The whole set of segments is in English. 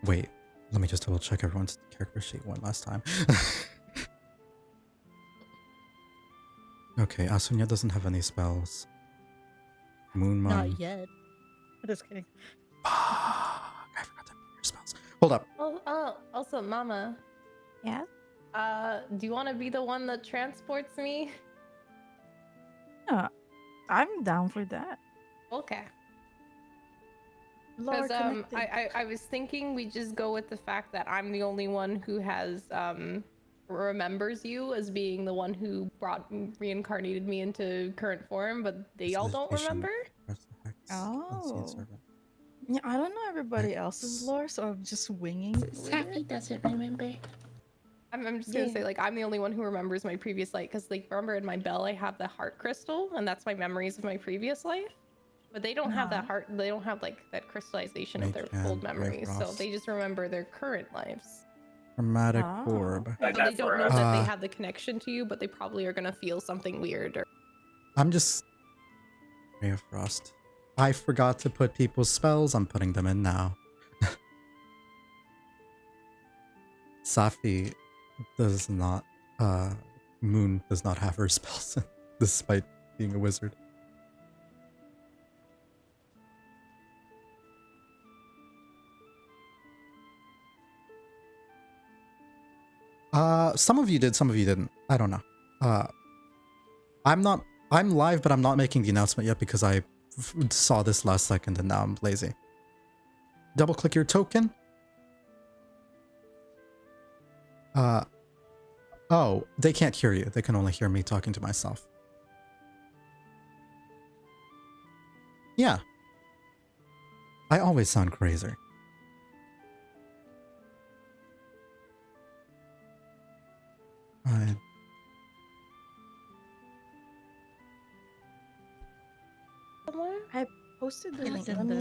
Wait, let me just double check everyone's character sheet one last time. Okay, Asunya doesn't have any spells. Moonmon. Not yet. Just kidding. I forgot to put your spells. Hold up. Also, Mama. Yeah? Do you want to be the one that transports me? Yeah, I'm down for that. Okay. Lore Because connected. I was thinking we just go with the fact that I'm the only one who has remembers you as being the one who reincarnated me into current form, but they all don't remember. Oh. Yeah, I don't know everybody else's lore, so I'm just winging. Sappy doesn't remember. I'm just gonna say, like, I'm the only one who remembers my previous life, because, like, remember in my bell I have the heart crystal, and that's my memories of my previous life. But they don't have that heart. They don't have like that crystallization of their old memories, so they just remember their current lives. Chromatic orb. So they don't know that they have the connection to you, but they probably are gonna feel something weird. Or I'm just Ray of Frost. I forgot to put people's spells. I'm putting them in now. Safi does not. Moon does not have her spells, despite being a wizard. Some of you did, some of you didn't. I don't know. I'm live, but I'm not making the announcement yet because I saw this last second and now I'm lazy. Double click your token. Oh, they can't hear you. They can only hear me talking to myself. Yeah. I always sound crazy. Right. I posted the link. Let me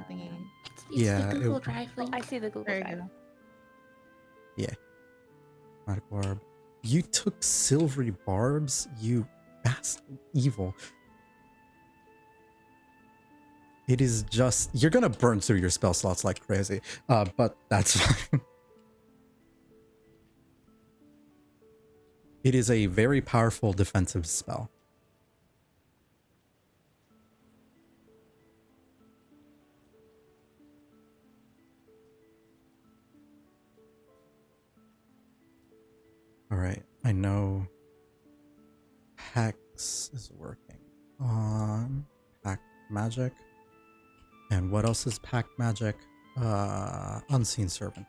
thingy. It's Yeah, the Google Drive link. I see the Google Drive. Yeah. Chromatic orb. You took silvery barbs, you bastard. Evil. It is just... You're gonna burn through your spell slots like crazy. But that's fine. It is a very powerful defensive spell. Alright, I know Hex is working on Pact Magic. And what else is Pact Magic? Unseen Servant.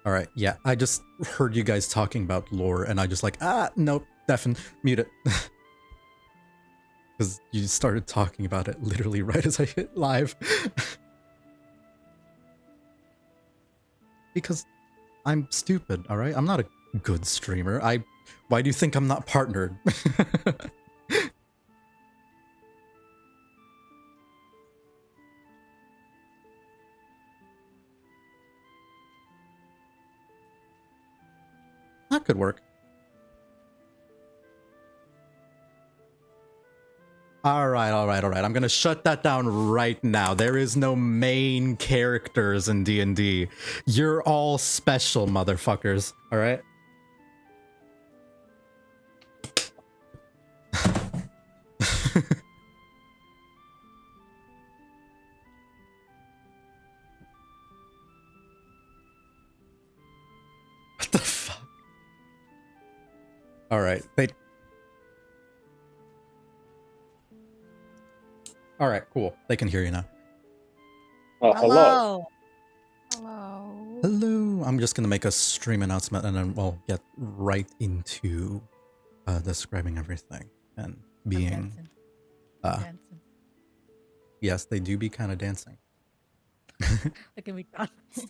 Alright, yeah, I just heard you guys talking about lore and I just like, nope, deafen, mute it. Because you started talking about it literally right as I hit live. Because I'm stupid, alright? I'm not a good streamer. Why do you think I'm not partnered? That could work. Alright. I'm gonna shut that down right now. There is no main characters in D&D. You're all special, motherfuckers. Alright? What the fuck? Alright, Alright, cool. They can hear you now. Oh, hello. Hello. Hello. I'm just gonna make a stream announcement and then we'll get right into describing everything and being Dancing. yes, they do be kind of dancing. Look at me dance.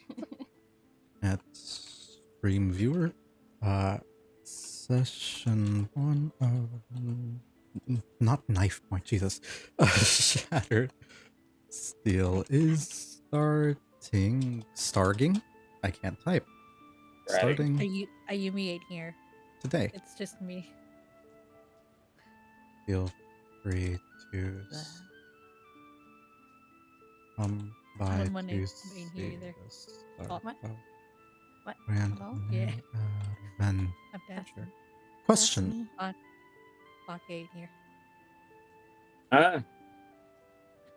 At stream viewer session 1 of not knife point, Jesus. Shattered Steel is starting. I can't type. Starting. Ayumi ain't here. today. It's just me. Feel free to come by don't wanna to be see in here either. the start Oh, what? of What? Grand Hello? Yeah. Adventure. I'm dancing. Question. That's me. Blockade here. Ah,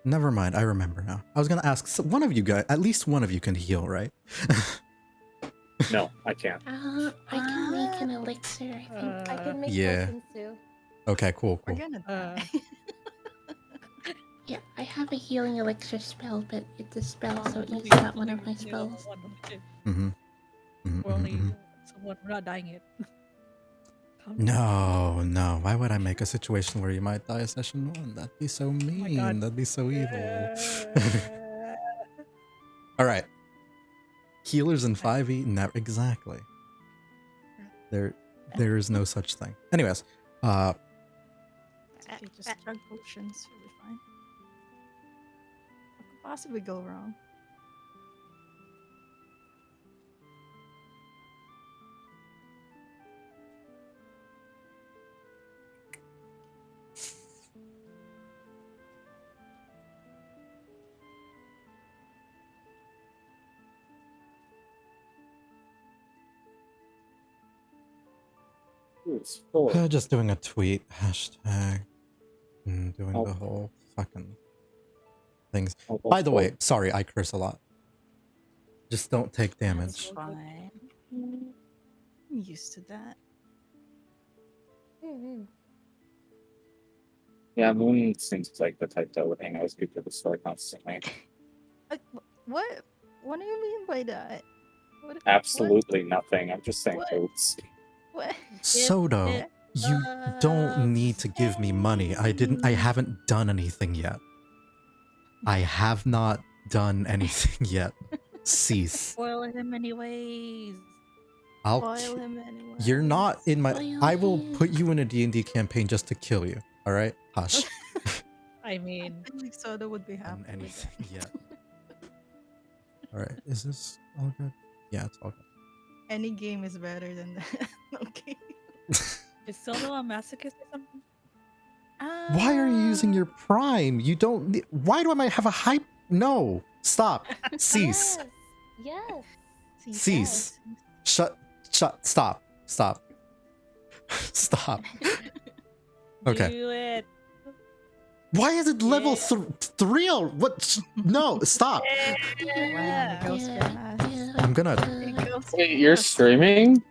Never mind. I remember now. I was gonna ask. So one of you guys, at least one of you, can heal, right? no, I can't. I can make an elixir, I think. I can make Yeah. potions too. Okay. Cool. We're Cool. gonna Uh, die. Yeah, I have a healing elixir spell, but it's a spell, so only- it's not one of my only spells. one. Mm-hmm. We're only someone. We're not dying yet. No, no. Why would I make a situation where you might die session 1? That'd be so mean. God. That'd be so evil. All right. Healers in 5e? Never. Exactly. There is no such thing. Anyways, Okay, just drug potions. You'll be fine. What could possibly go wrong? Ooh, it's full. just doing a tweet hashtag and doing Oh. the whole fucking things. Oh, oh, By the oh. way, sorry, I curse a lot. Just don't take That's damage. fine. I'm used to that. Yeah, Moon seems like the type that would hang out with people at the store constantly. What? What do you mean by that? What? Absolutely nothing. I'm just saying What? oats. What? Sodo, it you don't need to give me money. I haven't done anything yet. I have not done anything yet. Cease. Spoil him anyways. I'll Spoil him anyway. You're not in my Spoil I will him. put you in a D&D campaign just to kill you. All right? Hush. I mean, I think Soda would be happy Done with anything that. yet. All right. Is this all good? Yeah, it's all good. Any game is better than that. Okay. is Solo a masochist or something? Why are you using your prime? You don't why do I have a hype? No. Stop. Cease. Yes. Cease. Shut stop. Stop. Stop. Okay. Do it. Why is it level Yeah. 3? What? No, stop. Yeah. Goes fast. I'm gonna It goes Wait, you're fast. streaming?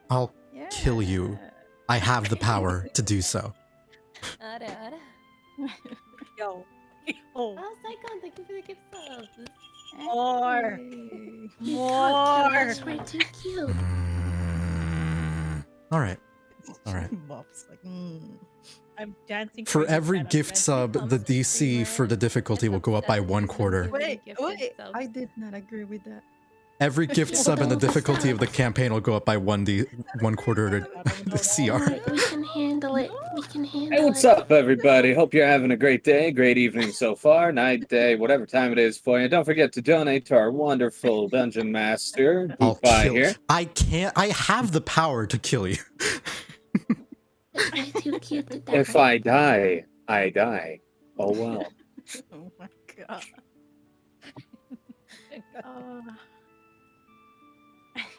I'll kill you. Yeah. I have the power to do so. Yo. Yo. Oh, Psychon, thank you for the gift subs. More. Hey. More. That's way too cute. All right. All right. Bob's like, I'm dancing. For crazy every and I'm gift dancing sub, the Thompson DC for the streamer. difficulty will go up by 1/4. Wait, Gifted wait. subs. I did not agree with that. Every gift sub and the difficulty of the campaign will go up by 1/4 to the CR. Alright, we can handle it. We can handle Hey, what's it. up, everybody? Hope you're having a great day, great evening so far, night, day, whatever time it is for you. Don't forget to donate to our wonderful dungeon master, I'll Boopie kill. here. I can't. I have the power to kill you. It's way too cute to die. If I die, I die. Oh well. Oh my god.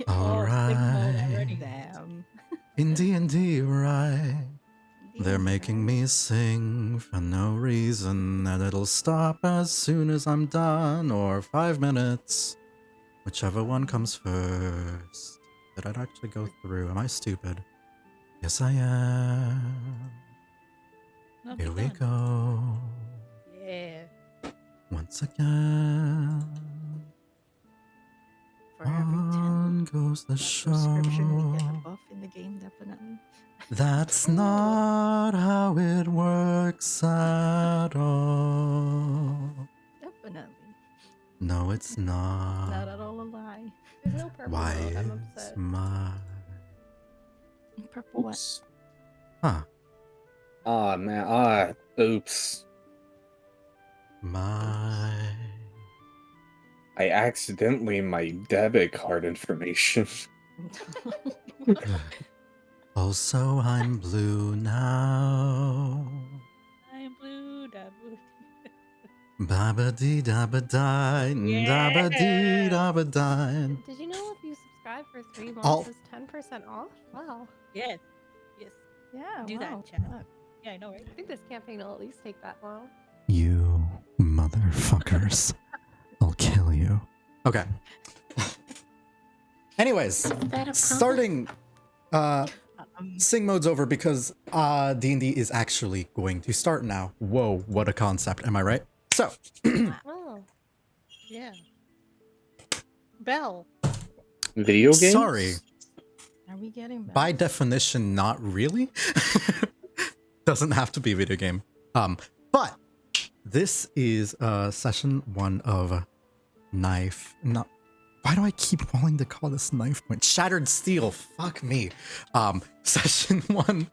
All right. already. Damn. In D&D, right? They're making me sing for no reason, and it'll stop as soon as I'm done, or 5 minutes. Whichever one comes first. Did I actually go through? Am I stupid? Yes, I am. No, Here be we done. go. Yeah. Once again. For every 10 On goes the subscription, we get a show. buff in the game, definitely. That's not how it works at all. Definitely. No, it's Not not. at all a lie. There's no purple Why mode. I'm it's upset. my... Purple what? Oops. Huh. Ah, man. Ah, oops. My... I accidentally my debit card information. Also, I'm blue now. I'm blue, da blue. Baba dee da ba die, da ba dee da ba die. Did you know if you subscribe for 3 I'll- months, it's 10% off? Wow. Yes. Yes. Yeah, Do wow. that, chat. Look. Yeah, I know, right? I think this campaign will at least take that long. You motherfuckers. I'll kill you. Okay. Anyways, Is that a problem? starting sing mode's over because D&D is actually going to start now. Whoa, what a concept, am I right? So, Oh. Yeah. Bell. Video games? sorry, Are we getting back? by definition, not really. Doesn't have to be a video game. But this is session 1 of Knife. Not. Why do I keep wanting to call this Knife Point? Shattered Steel. Fuck me. Session 1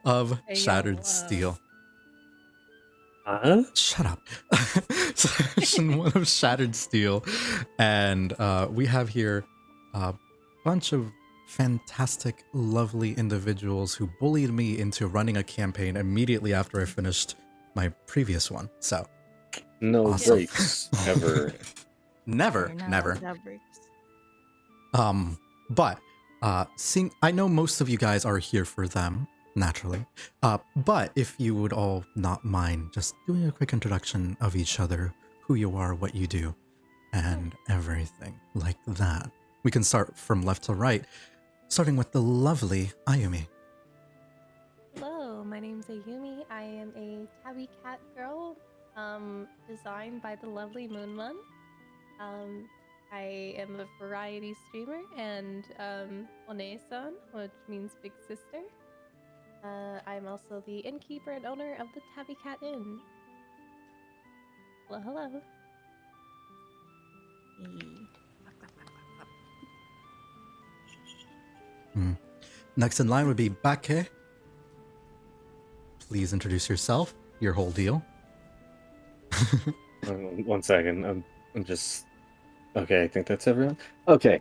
of Hey, yo, Shattered Steel. Huh? Shut up. Session 1 of Shattered Steel. And we have here a bunch of fantastic, lovely individuals who bullied me into running a campaign immediately after I finished my previous one. So, No Awesome. breaks ever. never, You're not never. allowed breaks. But seeing, I know most of you guys are here for them, naturally. But if you would all not mind just doing a quick introduction of each other, who you are, what you do, and everything like that. We can start from left to right, starting with the lovely Ayumi. Hello, my name's Ayumi. I am a tabby cat girl, designed by the lovely Moonman. I am a variety streamer and One-san, which means big sister. I'm also the innkeeper and owner of the Tabby Cat Inn. Well, hello. Next in line would be Bake. Please introduce yourself, your whole deal. 1 second. I'm just. Okay, I think that's everyone. Okay.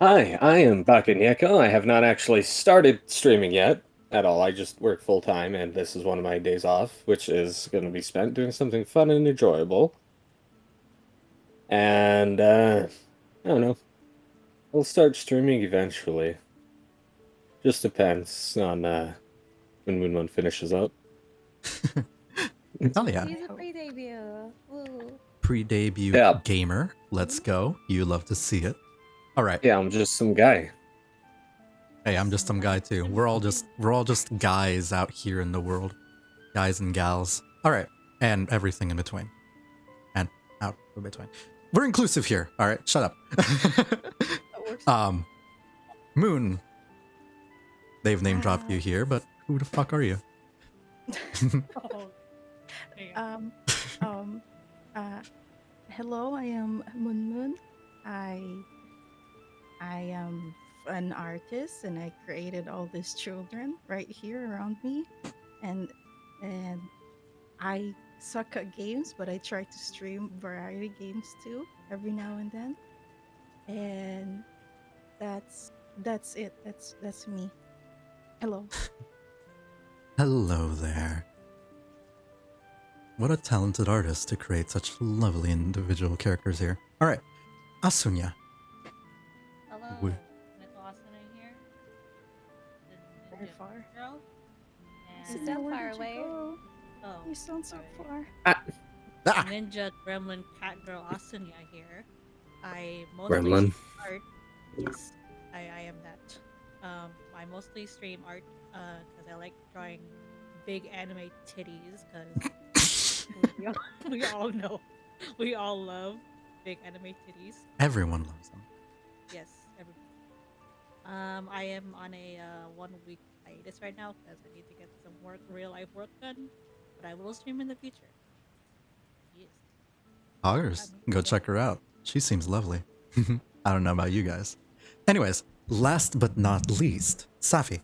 Hi, I am Bakanyeko. I have not actually started streaming yet at all. I just work full time, and this is one of my days off, which is going to be spent doing something fun and enjoyable. And, I don't know. I'll start streaming eventually. Just depends on when Moonman finishes up. Hell yeah. He's a pre-debut. Woo. Pre-debut Yeah. gamer. Let's go. You love to see it. All right. Yeah, I'm just some guy. Hey, I'm just some guy too. We're all just guys out here in the world. Guys and gals. All right. And everything in between. And out in between. We're inclusive here. All right. Shut up. Moon. They've name dropped you here, but who the fuck are you? Oh. There you go. Hello, I am Moon Moon. I am an artist and I created all these children right here around me. And I suck at games, but I try to stream variety games too every now and then. And that's it. That's me. Hello. Hello there. What a talented artist to create such lovely individual characters here. All right. Asunya. Hello. We- Little Asuna here. The Very ninja far. Girl. She's And, so Where far did you away. go? oh, You sound so sorry. far. Ah! Ninja Gremlin Cat Girl Asunya here. I mostly Gremlin. stream art. Yes, I am that. I mostly stream art because I like drawing big anime titties because we all know, we all love big anime titties. Everyone loves them. Yes, everybody. I am on a 1 week hiatus right now because I need to get some real life work done. But I will stream in the future. Yes. Hoggers, go check her out. She seems lovely. I don't know about you guys. Anyways, last but not least, Safi.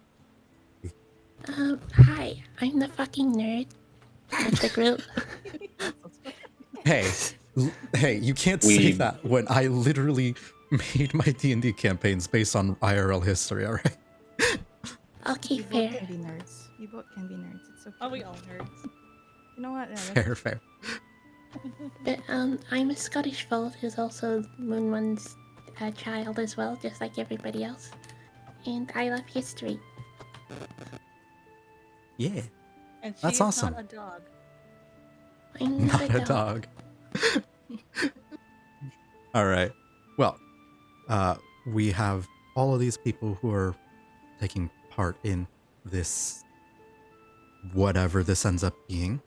Hi, I'm the fucking nerd of the group. Hey, hey, you can't say We- that when I literally made my D&D campaigns based on IRL history, all right? Okay, You both fair. can be nerds. You both can be nerds. It's okay. Are we all nerds? You know what? Yeah, Fair, fair. But I'm a Scottish fold who's also Moonman's child as well, just like everybody else. And I love history. Yeah, And she That's is awesome. not a dog. I'm not a dog. All right. Well, we have all of these people who are taking part in this, whatever this ends up being.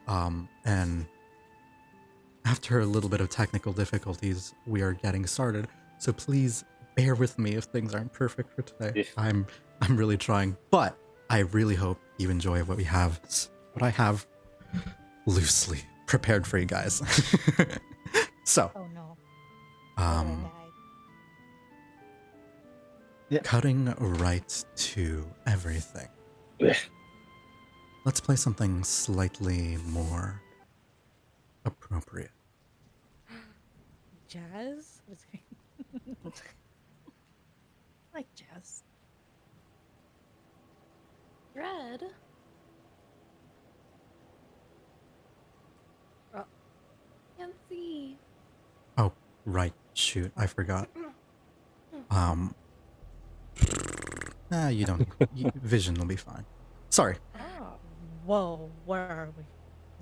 And after a little bit of technical difficulties, we are getting started. So please bear with me if things aren't perfect for today. Yeah. I'm really trying, but I really hope you enjoy what I have loosely prepared for you guys. So, Oh no. um, Yeah. cutting right to everything. Yeah. Let's play something slightly more appropriate. Jazz? I like jazz. Red. Can't see. Oh, right. Shoot, I forgot. You don't. Vision will be fine. Sorry. Oh, Whoa, where are we?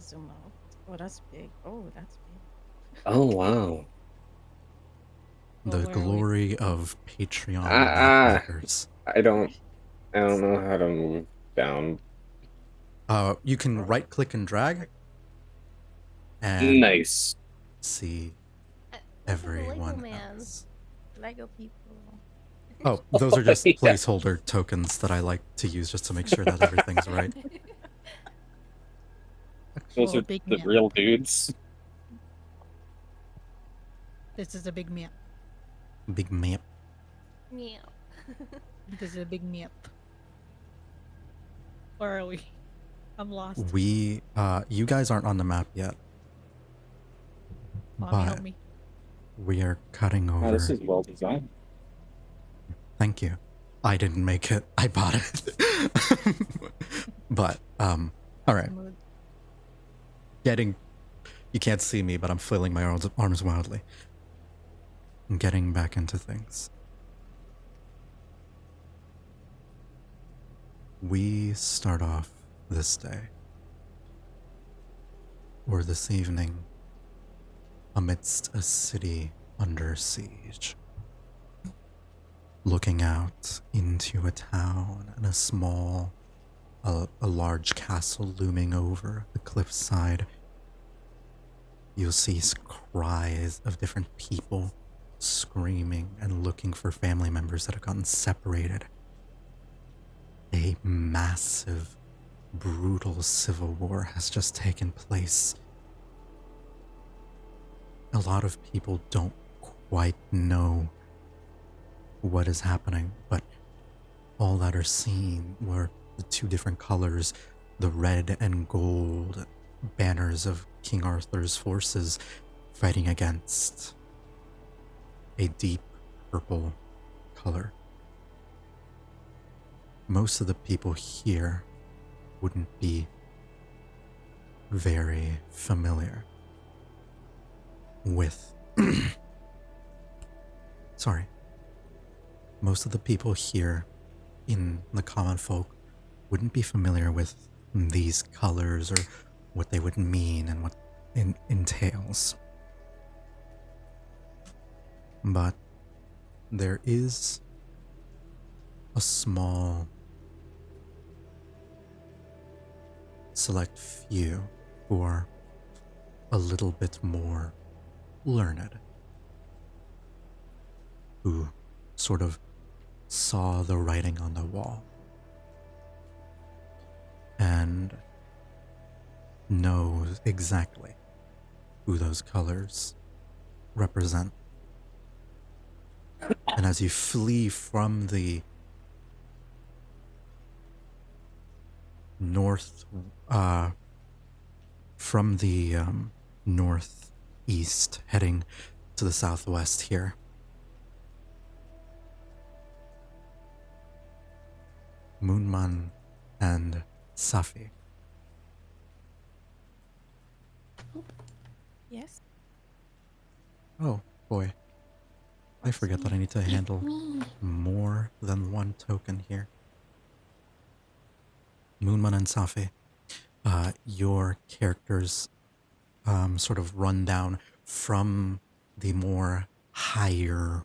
zoom out. Oh, that's big. Oh, that's big. Oh wow. The where are we? glory of Patreon Ah. map makers. I don't know how to move down. You can right click and drag and Nice. see Lego everyone man. else. Lego people. Oh, those are just Yeah. placeholder tokens that I like to use just to make sure that everything's right. Those Whoa, are big the map. real dudes. This is a big map. Big map. Meow. This is a big map. Where are we? I'm lost. We, you guys aren't on the map yet, Mommy, but help me. we are cutting over. Oh, this is well designed. Thank you. I didn't make it. I bought it. But, all right. Mood. You can't see me, but I'm flailing my arms wildly. I'm getting back into things. We start off this day, or this evening, amidst a city under siege. Looking out into a town and a large castle looming over the cliffside. You'll see cries of different people screaming and looking for family members that have gotten separated. A massive, brutal civil war has just taken place. A lot of people don't quite know what is happening, but all that are seen were the two different colors, the red and gold banners of King Arthur's forces fighting against a deep purple color. Most of the people here wouldn't be very familiar with sorry. Most of the people here in the common folk wouldn't be familiar with these colors or what they would mean and what it entails. But there is a small select few who are a little bit more learned, who sort of saw the writing on the wall and knows exactly who those colors represent. And as you flee from the northeast, heading to the southwest here, Moonman and Safi. Yes. Oh boy, I forget that I need to handle Me. more than one token here. Moonman and Safi, your characters sort of run down from the more higher,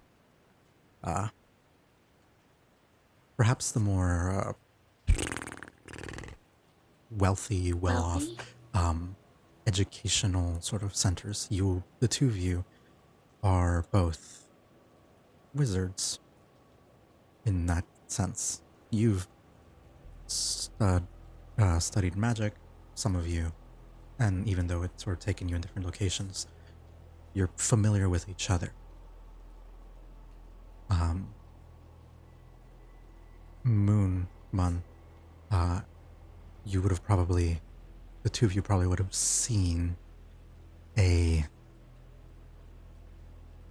perhaps the more wealthy, well-off, Wealthy. educational sort of centers. You, the two of you, are both wizards in that sense. You've studied magic, some of you, and even though it's sort of taken you in different locations, you're familiar with each other. Moonman, you would have probably, the two of you probably would have seen a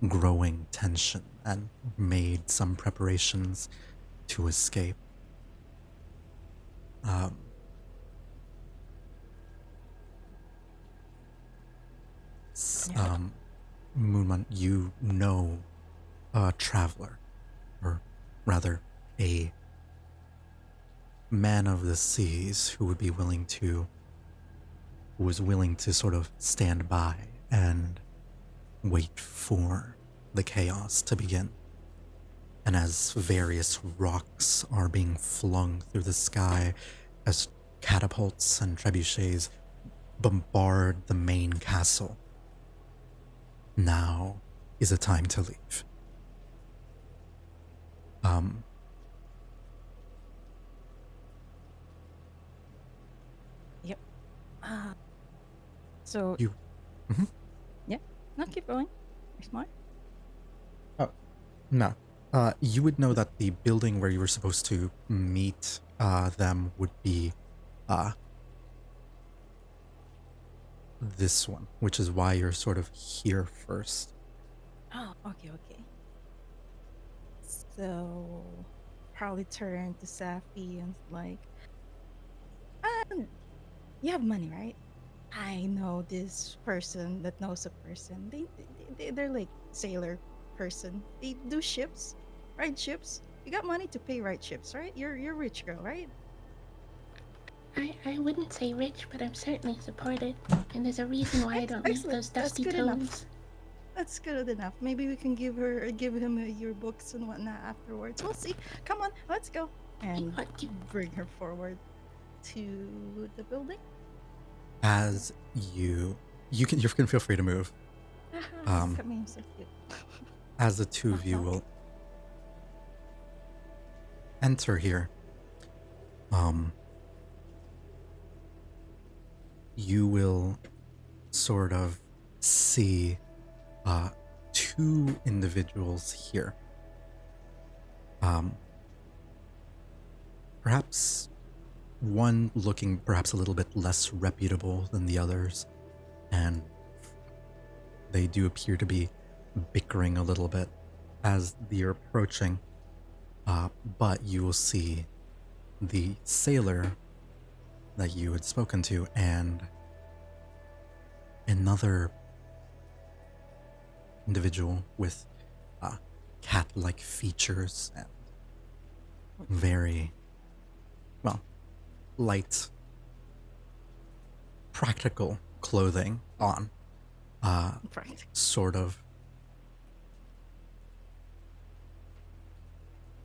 growing tension and made some preparations to escape. Moonman, you know a traveler, or rather a man of the seas who was willing to sort of stand by and wait for the chaos to begin. And as various rocks are being flung through the sky, as catapults and trebuchets bombard the main castle, now is a time to leave. Yep. So You, yeah. No, keep going. You're smart. no. You would know that the building where you were supposed to meet them would be this one, which is why you're sort of here first. Oh, okay. So probably turn to Safi and like, you have money, right? I know this person that knows a person. They're like sailor person. They do ships, ride ships. You got money to pay ride ships, right? You're rich girl, right? I wouldn't say rich, but I'm certainly supported. And there's a reason why I don't make Excellent. those That's dusty good enough. tones. That's good enough. Maybe we can give him your books and whatnot afterwards. We'll see. Come on, let's go. And What? bring her forward to the building. As you can feel free to move. Look at me, I'm so cute. As the two of you will enter here, you will sort of see two individuals here. Perhaps one looking perhaps a little bit less reputable than the others, and they do appear to be bickering a little bit as you're approaching. But you will see the sailor that you had spoken to and another individual with cat-like features and very, well, light, practical clothing on. Right. Sort of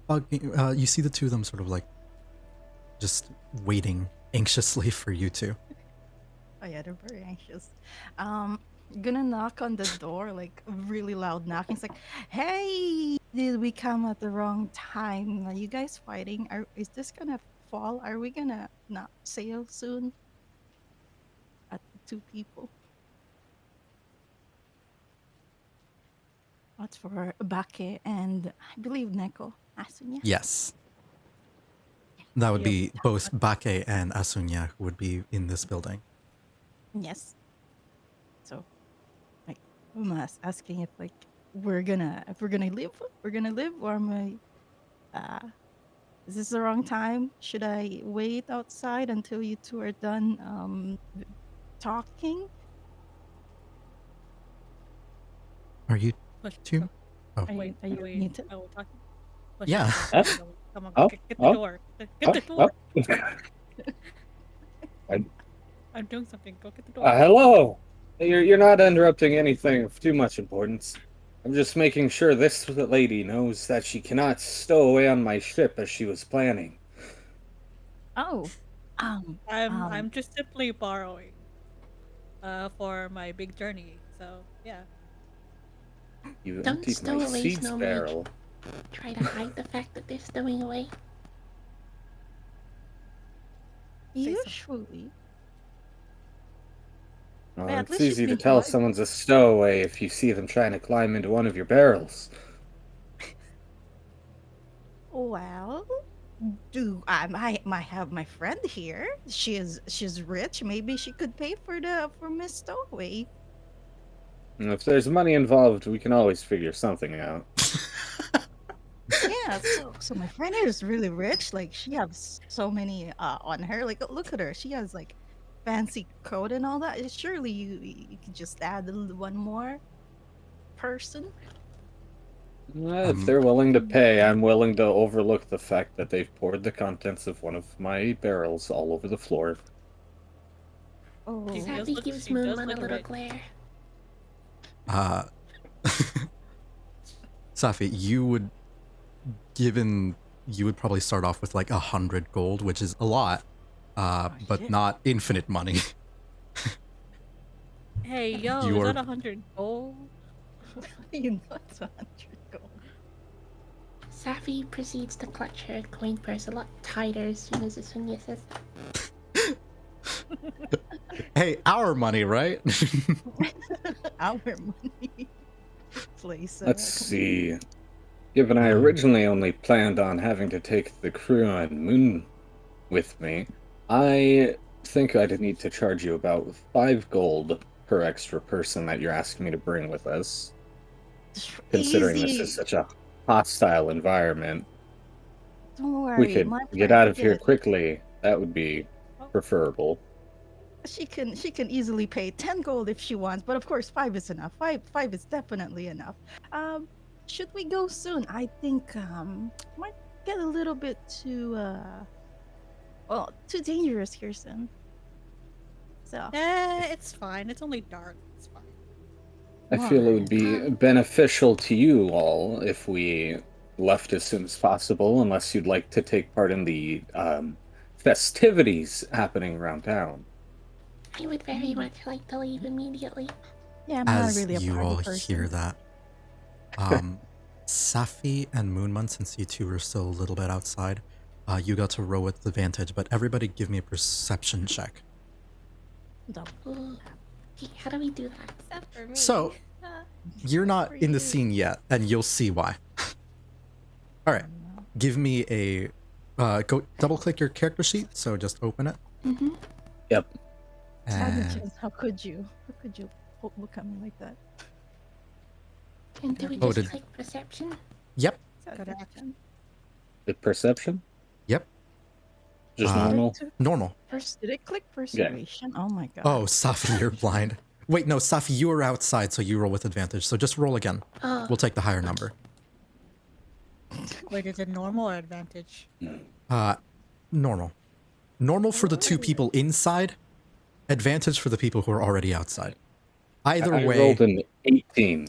bugging. You see the two of them sort of like just waiting anxiously for you two. Oh yeah, they're very anxious. Gonna knock on the door, like really loud knocking. It's like, hey, did we come at the wrong time? Are you guys fighting? Is this gonna fall? Are we gonna not sail soon? At the two people. That's for Bake and I believe Neko Asunya. Yes. That would Yeah, be both Bake and Asunya who would be in this building. yes. So, like, I'm asking if like if we're gonna live, or am I Is this the wrong time? Should I wait outside until you two are done talking? Are you Push. two? Oh, Are you, Wait, are you wait. muted? I will talk. Push. Yeah. Come on, Oh, get the oh, door. Get the door. I'm doing something. Go get the door. hello. You're not interrupting anything of too much importance. I'm just making sure this lady knows that she cannot stow away on my ship as she was planning. Oh, I'm just simply borrowing for my big journey. So yeah. You Don't emptied stow my away, seeds Snowmage. barrel. Try to hide the fact that they're stowing away. usually. Oh, At it's least she's easy to being tell polite. someone's a stowaway if you see them trying to climb into one of your barrels. Well, might have my friend here. She's rich. Maybe she could pay for Miss Stowaway. And if there's money involved, we can always figure something out. Yeah, so my friend here is really rich. Like she has so many on her. Like look at her. She has like fancy coat and all that. Surely you could just add one more person. If they're willing to pay, I'm willing to overlook the fact that they've poured the contents of one of my barrels all over the floor. Oh, She does Sappy look- gives she does Moonman a look little rich. glare. Safi, you would probably start off with like 100 gold, which is a lot, but shit. not infinite money. Hey, yo, You're- is that 100 gold? you know it's 100 gold. Safi proceeds to clutch her coin purse a lot tighter as soon as Asunya says that. Hey, our money, right? Our money. Place. Let's see. Given I originally only planned on having to take the crew on Moon with me, I think I'd need to charge you about 5 gold per extra person that you're asking me to bring with us. Considering this is such a hostile environment, Don't worry, we could my get friend- out of here yeah, quickly. That would be preferable. She can easily pay 10 gold if she wants, but of course 5 is enough. Five is definitely enough. Should we go soon? I think might get a little bit too too dangerous here soon. So It's fine. It's only dark. It's fine. I feel it would be beneficial to you all if we left as soon as possible, unless you'd like to take part in the festivities happening around town. I would very much like to leave immediately. yeah, I'm not As really a you party all person. hear that, Safi and Moonman, since you two are still a little bit outside, you got to roll with advantage, but everybody give me a perception check. Double. Ooh. Okay, how do we do that? Except for me. So, you're not for in the you. scene yet, and you'll see why. Alright, give me a... go double-click your character sheet, so just open it. Mm-hmm. Yep. And Savages, how could you? How could you look at me like that? And do we Oh, just did- click perception? yep, Gotta Savages. The perception? yep, Just Uh, normal? normal. First, Did it click persuasion? Oh my god. Oh, Safi, you're blind. Wait, no, Safi, you were outside, so you roll with advantage, so just roll again. oh, We'll take the higher number. Wait, is it normal or advantage? Normal. Normal for the two people inside, advantage for the people who are already outside. Either I way, rolled an 18.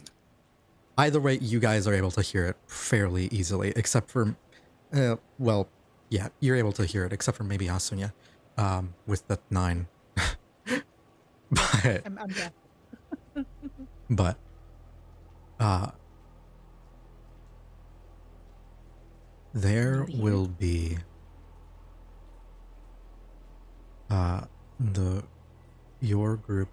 either way, you guys are able to hear it fairly easily, except for, well, yeah, you're able to hear it, except for maybe Asunya, with that 9. but, I'm deaf. but, there Really? will be, your group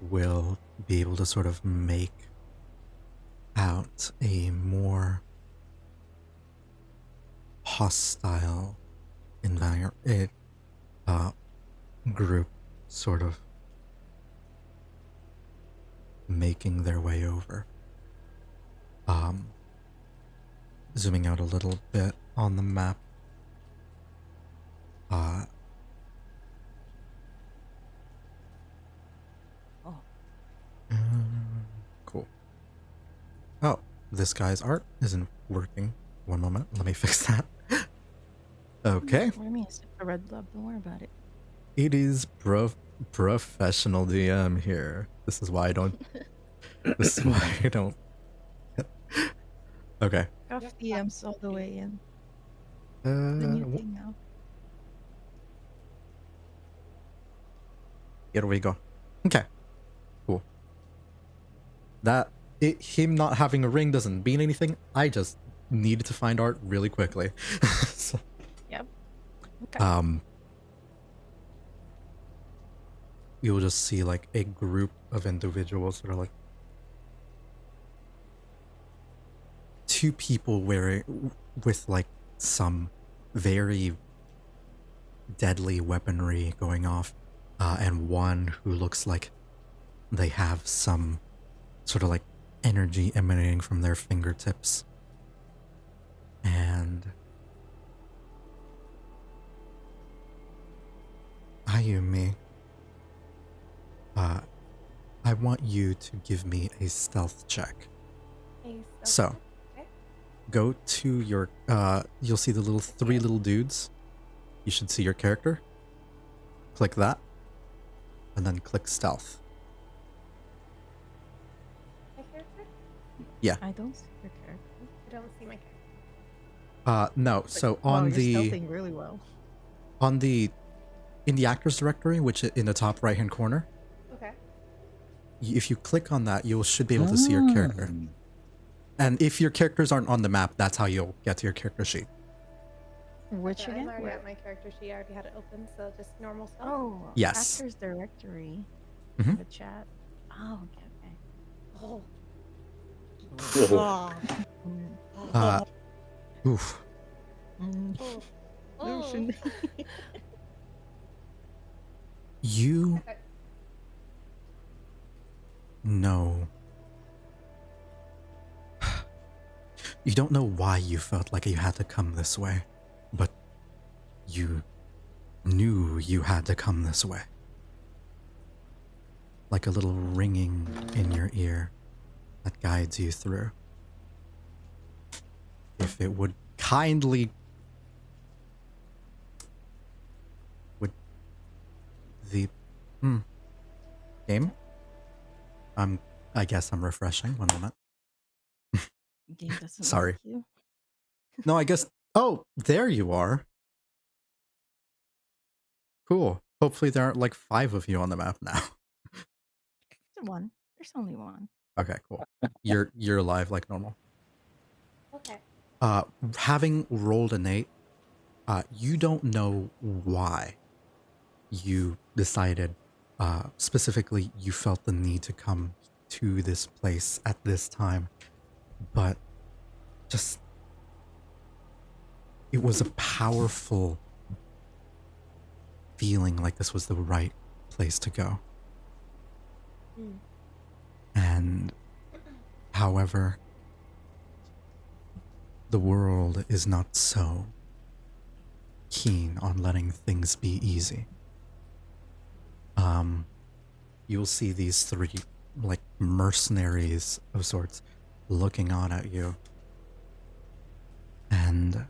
will be able to sort of make out a more hostile group sort of making their way over. Zooming out a little bit, on the map. Oh. Cool. Oh, this guy's art isn't working. One moment, let me fix that. Okay. What do you mean? It's a red blob. Don't worry about it. It is professional DM here. This is why I don't. This is why I don't. Okay. Cuff DMs all the way in. Uh, The new thing now. Here we go. Okay. Cool. Him not having a ring doesn't mean anything. I just needed to find art really quickly. So, Yep. Okay. you'll just see like a group of individuals that are like two people wearing with like some very deadly weaponry going off, and one who looks like they have some sort of like energy emanating from their fingertips. And Ayumi, I want you to give me a stealth check. So, Okay. go to your, you'll see the three little dudes. You should see your character. Click that. And then click stealth. My character? I don't see your character. I don't see my character. No, so Wow, on you're the, stealthing really well. in the actors directory, which is in the top right hand corner, Okay. if you click on that, you should be able to see your character. And if your characters aren't on the map, that's how you'll get to your character sheet. Which Okay, I'm again? already Where- at my character sheet. I already had it open, so just normal stuff. Oh, Yes. Actors directory. Mhm. The chat. Oh, okay, okay. Oh. Oh. Uh, oof. Mm. Oh. Lucian. You Okay. know. You don't know why you felt like you had to come this way, but you knew you had to come this way. Like a little ringing in your ear that guides you through. If it would kindly... Would the... Game? I guess I'm refreshing. One moment. Game doesn't Sorry. like you. No, I guess... Oh, there you are. Cool. Hopefully there aren't like 5 of you on the map now. There's one. There's only one. Okay, cool. You're alive like normal. Okay. Having rolled an 8, you don't know why you decided, specifically you felt the need to come to this place at this time, but just, it was a powerful feeling like this was the right place to go. Mm. And however, the world is not so keen on letting things be easy. You'll see these 3 like mercenaries of sorts looking on at you, and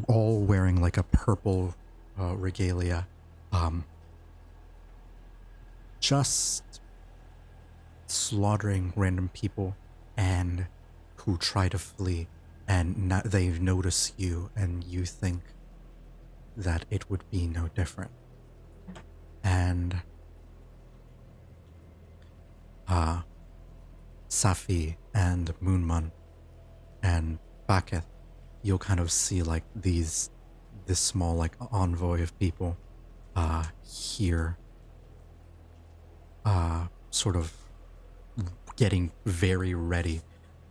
all wearing like a purple regalia, just slaughtering random people and who try to flee, and they notice you and you think that it would be no different. And Safi and Moonman and Baketh, you'll kind of see like this small like envoy of people here sort of getting very ready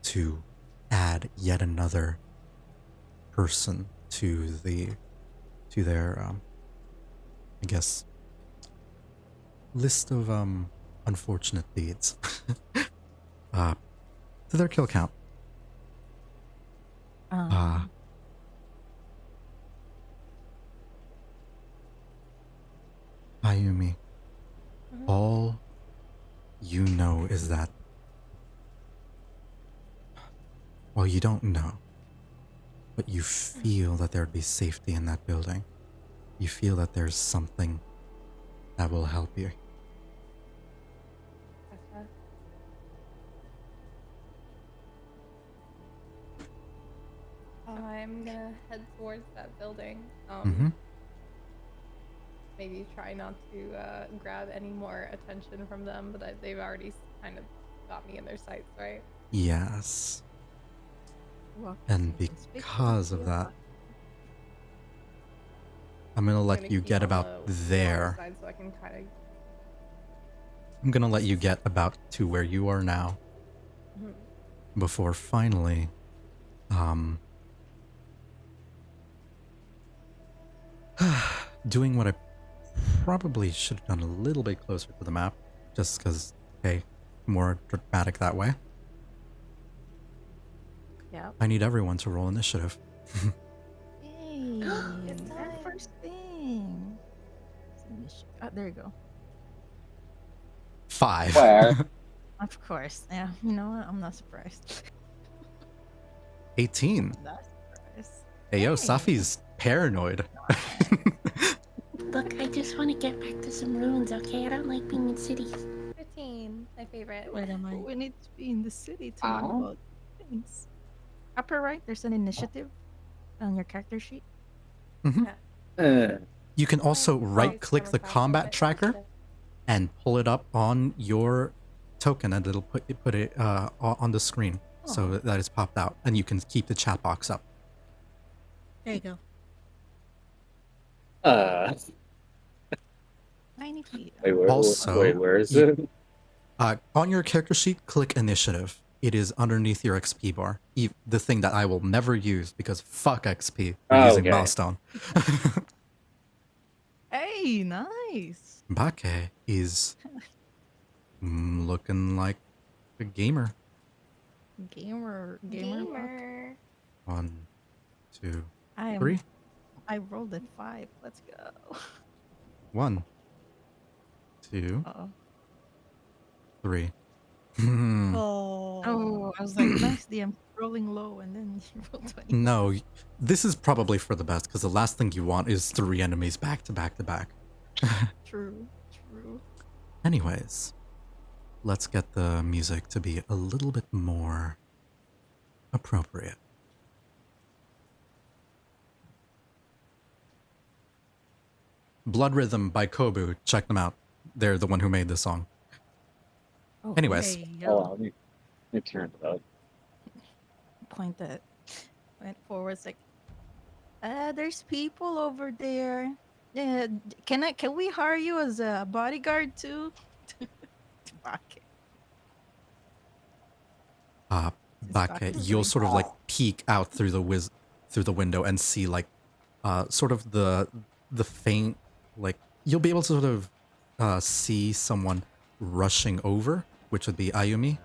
to add yet another person to their I guess list of unfortunate deeds to their kill count. Ah. Ayumi, Mhm. all you know is that. Well, you don't know, but you feel that there'd be safety in that building. You feel that there's something that will help you. Gotcha. I'm gonna head towards that building. Mm-hmm. Maybe try not to grab any more attention from them, but they've already kind of got me in their sights, right? Yes. Well, And conspicuous because of here, that, but- I'm gonna I'm let gonna you keep get on about the water there. side so I can kind of. I'm gonna let you get about to where you are now before finally, doing what I probably should have done a little bit closer to the map, just because, hey, more dramatic that way. Yeah. I need everyone to roll initiative. Hey, It's our time. first thing. There you go. 5. Where? Of course. Yeah. You know what? I'm not surprised. 18. Not surprised. Hey, yo, Hey. Safi's paranoid. Look, I just want to get back to some ruins, okay? I don't like being in cities. 15, my favorite. Wait, am I? We need to be in the city to learn about things. Upper right, there's an initiative on your character sheet. You can also Nice. right-click the Come across combat it. tracker and pull it up on your token, and it'll put it on the screen so that it's popped out, and you can keep the chat box up. There you go. Tiny feet. Also, where is you- it? On your character sheet, click initiative. It is underneath your XP bar. The thing that I will never use because fuck XP. We're using Okay. milestone. Hey, nice. Bake is looking like a gamer. Gamer. Gamer. 1, 2, I am. 3. I rolled at 5. Let's go. 1, 2, Uh-oh. 3. Oh, I was like, nice. I'm rolling low, and then you roll 20. No, this is probably for the best because the last thing you want is 3 enemies back to back to back. True. Anyways, let's get the music to be a little bit more appropriate. Blood Rhythm by Kobu. Check them out. They're the one who made this song. Oh, Anyways. Hey, Oh, yo. let me turn it up. point that went forward. It's like, there's people over there. Yeah, can we hire you as a bodyguard too? Bake. Bake, you'll sort of like peek out through the window and see like sort of the faint, like you'll be able to sort of see someone rushing over, which would be Ayumi,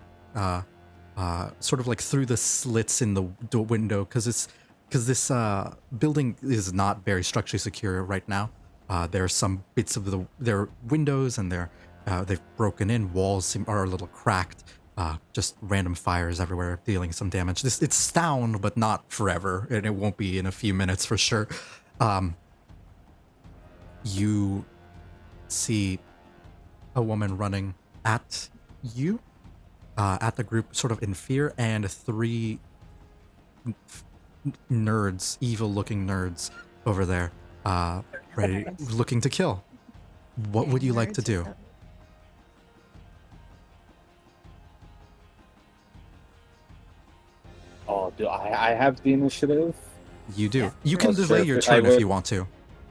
sort of like through the slits in the window because this building is not very structurally secure right now. There are some bits of their windows and they've broken in. Walls are a little cracked. Just random fires everywhere, dealing some damage. It's down, but not forever, and it won't be in a few minutes for sure. You see a woman running at you, at the group, sort of in fear, and 3 nerds, evil-looking nerds over there, ready, looking to kill. What would you like to do? Oh, do I have the initiative? You do. Yeah. You can Oh, delay sure, your but I turn if would- you want to.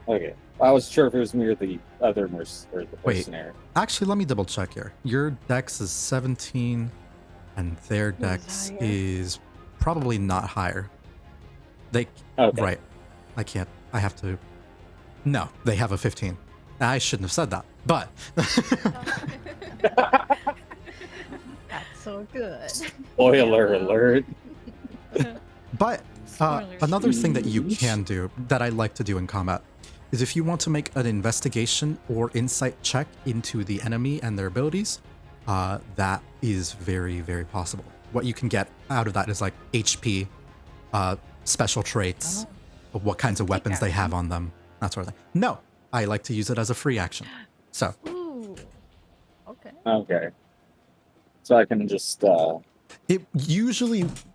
Okay. I was sure if it was me or the other nurse or the Wait. person there. Actually, let me double check here. Your dex is 17, and their dex higher? is probably not higher. They Okay. right. I can't. I have to. No, they have a 15. I shouldn't have said that, but That's so good. Spoiler alert. but Spoilers. Another thing that you can do that I like to do in combat is if you want to make an investigation or insight check into the enemy and their abilities, that is very, very possible. What you can get out of that is like HP, special traits, what kinds of weapons they have on them, that sort of thing. No, I like to use it as a free action. So, Ooh. Okay. Okay. So I can just it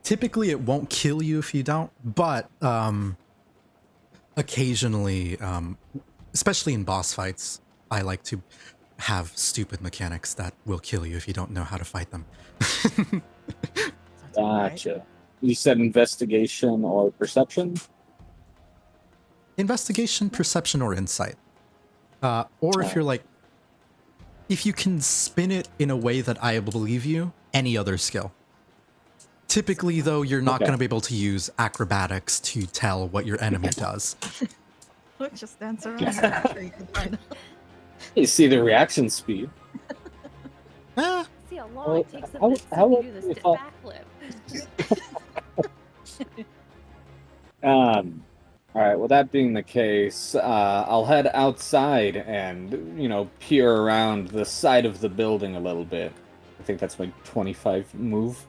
typically it won't kill you if you don't, but occasionally, especially in boss fights, I like to have stupid mechanics that will kill you if you don't know how to fight them. Sounds alright. gotcha. You said investigation or perception? Investigation, perception, or insight. Or if you're like, if you can spin it in a way that I believe you, any other skill. Typically, though, you're not Okay. going to be able to use acrobatics to tell what your enemy does. Look, just dance around. Sure you can find out. You see the reaction speed. Eh, See how long Well, it takes them how- to see how me would do this we thought- backflip. All right. Well, that being the case, I'll head outside and peer around the side of the building a little bit. I think that's my 25 move.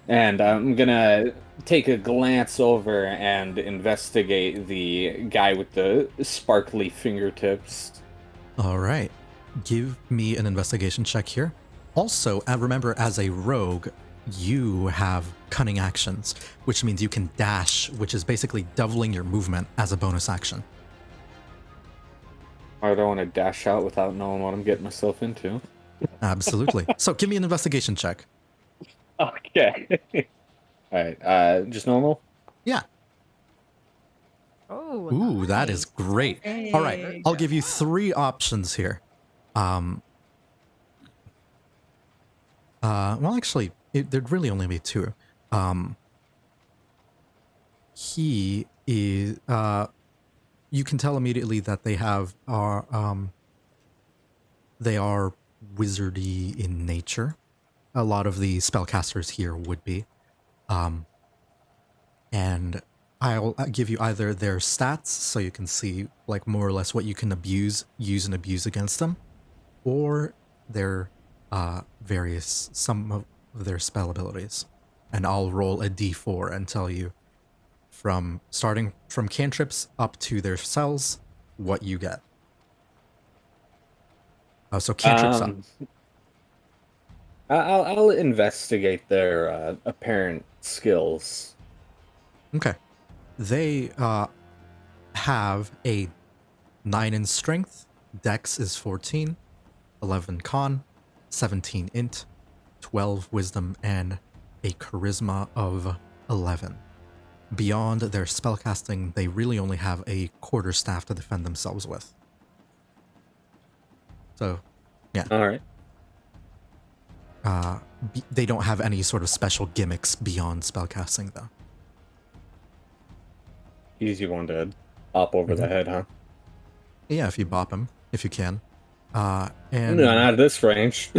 And I'm gonna take a glance over and investigate the guy with the sparkly fingertips. all right. Give me an investigation check here. Also, remember, as a rogue, you have cunning actions, which means you can dash, which is basically doubling your movement as a bonus action. I don't want to dash out without knowing what I'm getting myself into. Absolutely. So give me an investigation check. Okay. All right. Just normal. Yeah. Oh. Ooh, that is nice. great. All right, Hey. I'll give you 3 options here. Well, actually, there'd really only be 2. He is. You can tell immediately that they are wizardy in nature. A lot of the spellcasters here would be, and I'll give you either their stats so you can see like more or less what you can use and abuse against them, or their some of their spell abilities. And I'll roll a d4 and tell you starting from cantrips up to their cells what you get. So cantrips up. I'll investigate their apparent skills. Okay. They have a 9 in strength, dex is 14, 11 con, 17 int, 12 wisdom, and a charisma of 11. Beyond their spellcasting, they really only have a quarterstaff to defend themselves with. So, yeah. All right. They don't have any sort of special gimmicks beyond spellcasting, though. Easy one to hop over the head, huh? Yeah, if you bop them, if you can. And No, not at this range.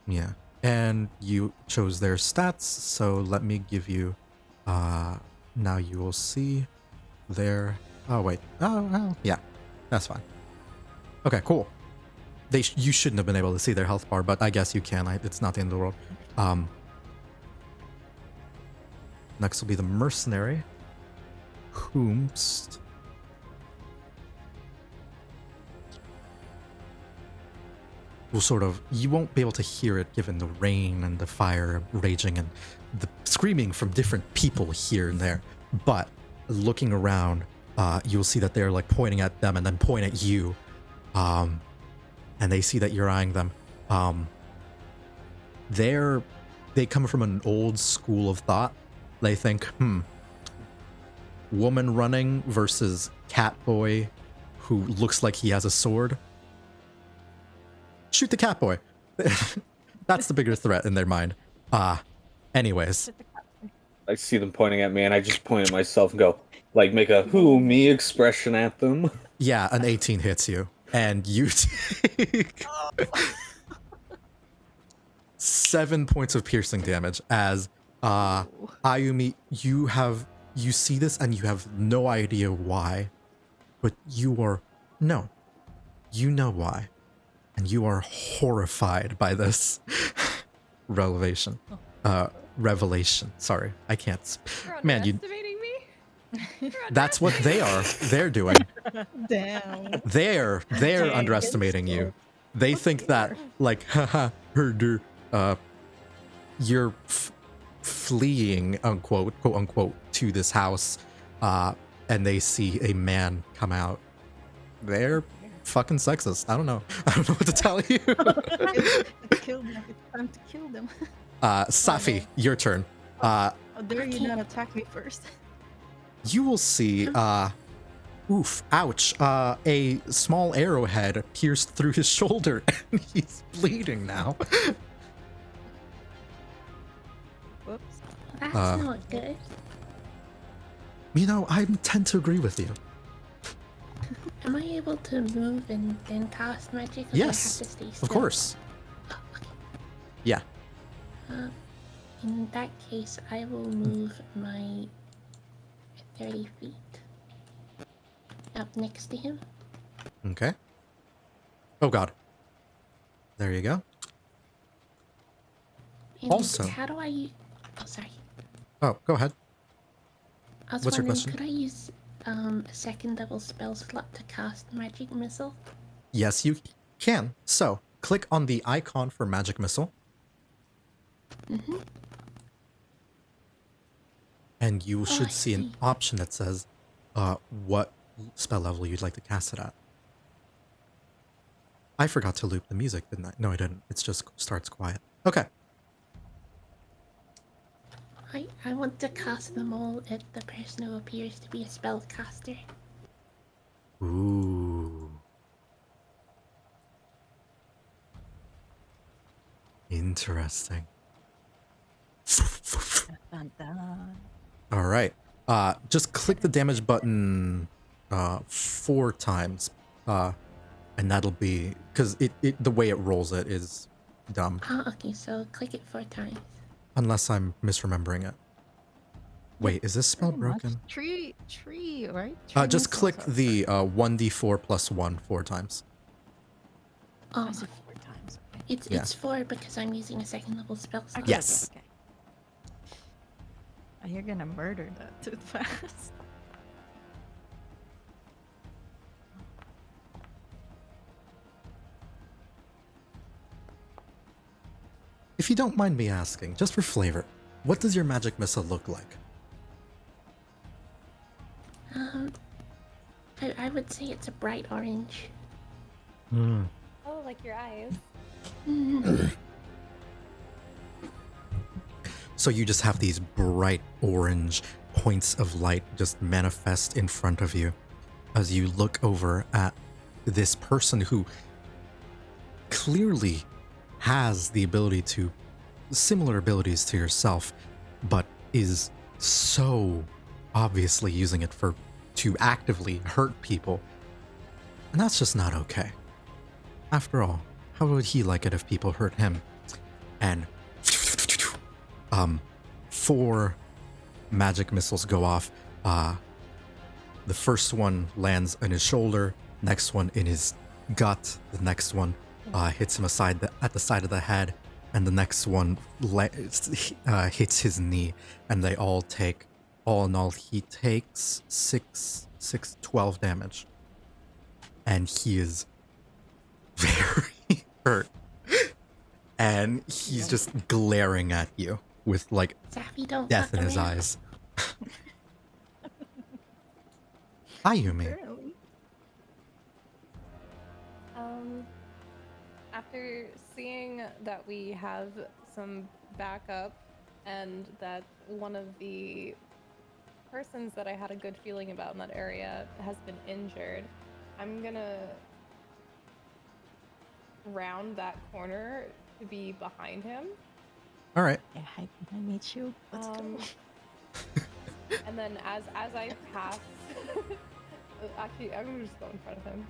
yeah, and you chose their stats, so let me give you. Now you will see their. Oh wait. Oh well, yeah, that's fine. Okay, cool. You shouldn't have been able to see their health bar, but I guess you can. It's not the end of the world. Next will be the mercenary. Whomst. Will sort of, you won't be able to hear it given the rain and the fire raging and the screaming from different people here and there. But looking around, you'll see that they're like pointing at them and then point at you. And they see that you're eyeing them. They come from an old school of thought. They think, woman running versus cat boy who looks like he has a sword. Shoot the cat boy. That's the bigger threat in their mind. Anyways. I see them pointing at me, and I just point at myself and go, like, make a who me expression at them. Yeah, an 18 hits you. And you take 7 points of piercing damage as Uh, Ayumi, you see this and you have no idea why, but you know why, and you are horrified by this revelation. Revelation. Sorry, I can't. You're Man, you. underestimating me. That's what they are. They're doing. Damn. They're Dang. underestimating you. They think that like, haha, herder, you're fleeing, unquote, quote unquote, to this house, and they see a man come out. They're fucking sexist. I don't know. I don't know what to tell you. Kill them. It's time to kill them. Safi, your turn. How dare you not attack me first? You will see, oof, ouch, a small arrowhead pierced through his shoulder, and he's bleeding now. Whoops. That's not good. You know, I tend to agree with you. Am I able to move and then cast magic? Or Yes, do I have to stay of still? course. Oh, okay. Yeah. In that case, I will move my 30 feet up next to him. Okay. Oh god. There you go. And Also- how do I? Oh, sorry. Oh, go ahead. I was What's your wondering, question? could I use a second level spell slot to cast magic missile? Yes, you can. So, click on the icon for magic missile. And you should I see an see. option that says what spell level you'd like to cast it at. I forgot to loop the music, didn't I? No, I didn't. It just starts quiet. Okay. I want to cast them all at the person who appears to be a spellcaster. Ooh. Interesting. Dun, dun. All right. Just click the damage button 4 times. And that'll be because it the way it rolls it is dumb. Ah, okay, so click it 4 times. Unless I'm misremembering it. Wait, is this spell Pretty much. broken? Tree, right? Tree Just missiles click are- the 1d4 plus 1 4 times. Oh, I see 4 times. Okay. it's Yeah. 4 because I'm using a second level spell slot. Okay, Yes. Okay. Oh, you're gonna murder that too fast. If you don't mind me asking, just for flavor, what does your magic missile look like? I would say it's a bright orange. Oh, like your eyes. So you just have these bright orange points of light just manifest in front of you as you look over at this person who clearly has the ability to similar abilities to yourself, but is so obviously using it to actively hurt people. And that's just not okay. After all, how would he like it if people hurt him? And 4 magic missiles go off. The first one lands on his shoulder, next one in his gut, the next one hits him at the side of the head, and the next one hits his knee, and they all take, all in all, he takes 12 damage. And he is very hurt. And he's just glaring at you with like Safi, don't death fuck in his around. eyes. Ayumi. Apparently. After seeing that we have some backup and that one of the persons that I had a good feeling about in that area has been injured, I'm gonna round that corner to be behind him. All right. Yeah, hide behind me, Chew. Let's go. And then as I pass, actually, I'm gonna just go in front of him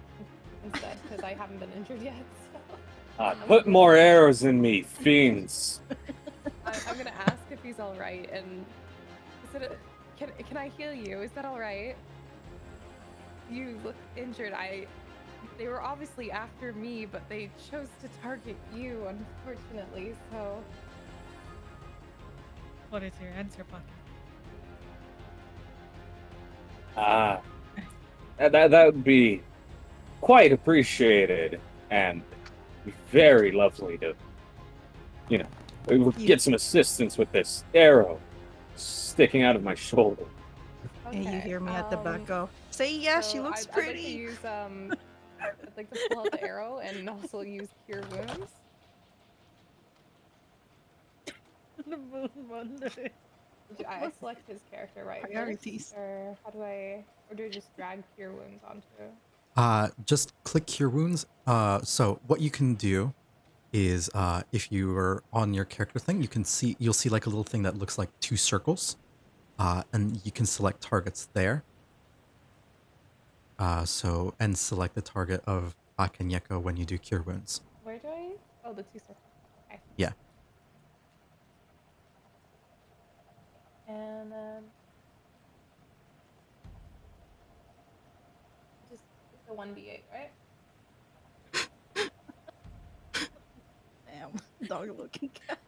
instead because I haven't been injured yet. So. Put more arrows in me, fiends. I'm gonna ask if he's all right, and is it can I heal you? Is that all right? You look injured. They were obviously after me, but they chose to target you, unfortunately. So What is your answer, Pocket? That would be quite appreciated and very lovely to, we would You- get some assistance with this arrow sticking out of my shoulder. And you okay, hear me at the back go, say yeah, she so looks I'd like to pretty. use I'd like to pull out the arrow and also use Cure Wounds. The moon wonder. I select his character right Priorities. first, or how do I, or do I just drag Cure Wounds onto? Just click Cure Wounds. So what you can do is, if you are on your character thing, you'll see like a little thing that looks like 2 circles, and you can select targets there. And select the target of Akanyeko when you do Cure Wounds. Where do I? Oh, the 2 circles. Okay. Yeah. And then just the 1d8, right? Damn, dog looking cat.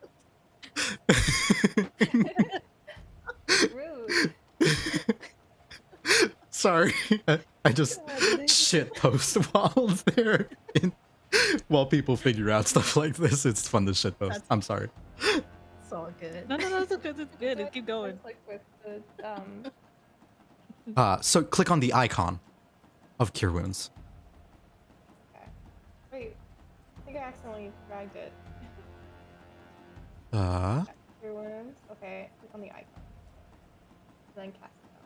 Rude. Sorry, I just shit post while there. While people figure out stuff like this, it's fun to shit post. I'm sorry. It's all good. No, it's good. It's good. Keep going. Click with the So click on the icon of Cure Wounds. Okay. Wait, I think I accidentally dragged it. Cure Wounds. Okay, click on the icon. Then cast it out.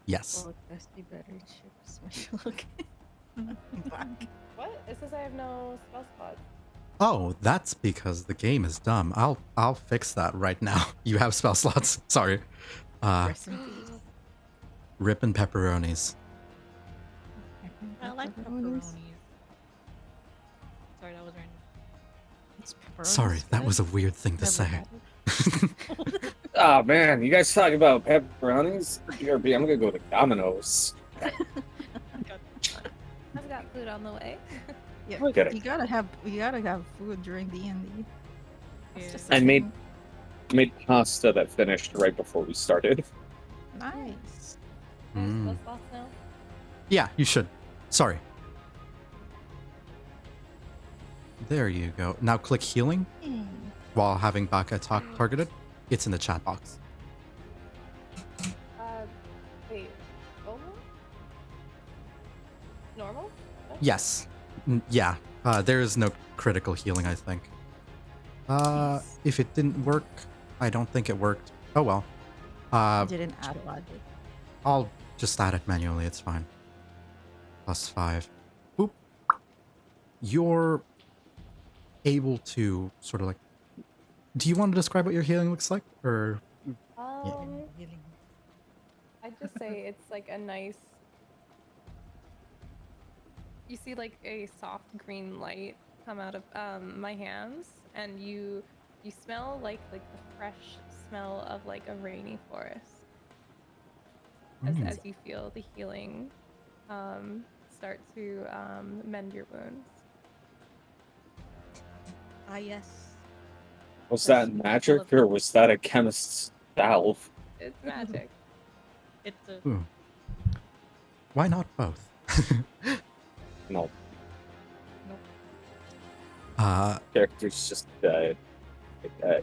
Yes. Oh, that's the better chips. Okay. Back. What? It says I have no spell slots. Oh, that's because the game is dumb. I'll fix that right now. You have spell slots. Sorry. Rest in peace. Rip and pepperonis. I like pepperonis. Sorry, that was random. It's pepperonis Sorry, that good? was a weird thing to Never say. had it. Oh man, you guys talking about pepperonis? BRB, I'm gonna go to Domino's. I've got food on the way. Yeah, Look at it. you gotta have food during D&D. That's Yeah. just a I made- thing. Made pasta that finished right before we started. Nice. I have Mm. spell slots now. Yeah, you should. Sorry. There you go. Now click healing Hmm. while having Baka targeted. It's in the chat box. Wait. Normal? No? Yes. Yeah. There is no critical healing, I think. If it didn't work, I don't think it worked. Oh well. I didn't add logic. I'll just add it manually, it's fine. +5. Boop. You're able to sort of like... Do you want to describe what your healing looks like? Or... I'd just say it's like a nice. You see like a soft green light come out of my hands, and you smell like the fresh smell of like a rainy forest. As you feel the healing start to mend your wounds. Ah, yes. Was that magic or was that a chemist's valve? It's magic. It's a. Ooh. Why not both? No, character's just an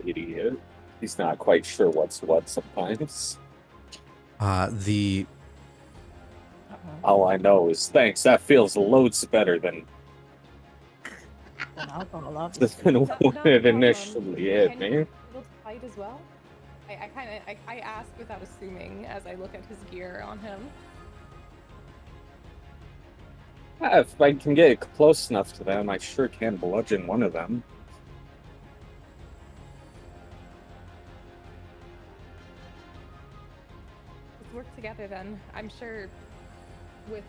idiot. He's not quite sure what's what sometimes. The... All I know is thanks. That feels loads better than Alcohol, obviously. than Not what a it problem. initially hit Can me. you able to fight as well? I ask without assuming as I look at his gear on him. If I can get close enough to them, I sure can bludgeon one of them. Let's work together then. I'm sure with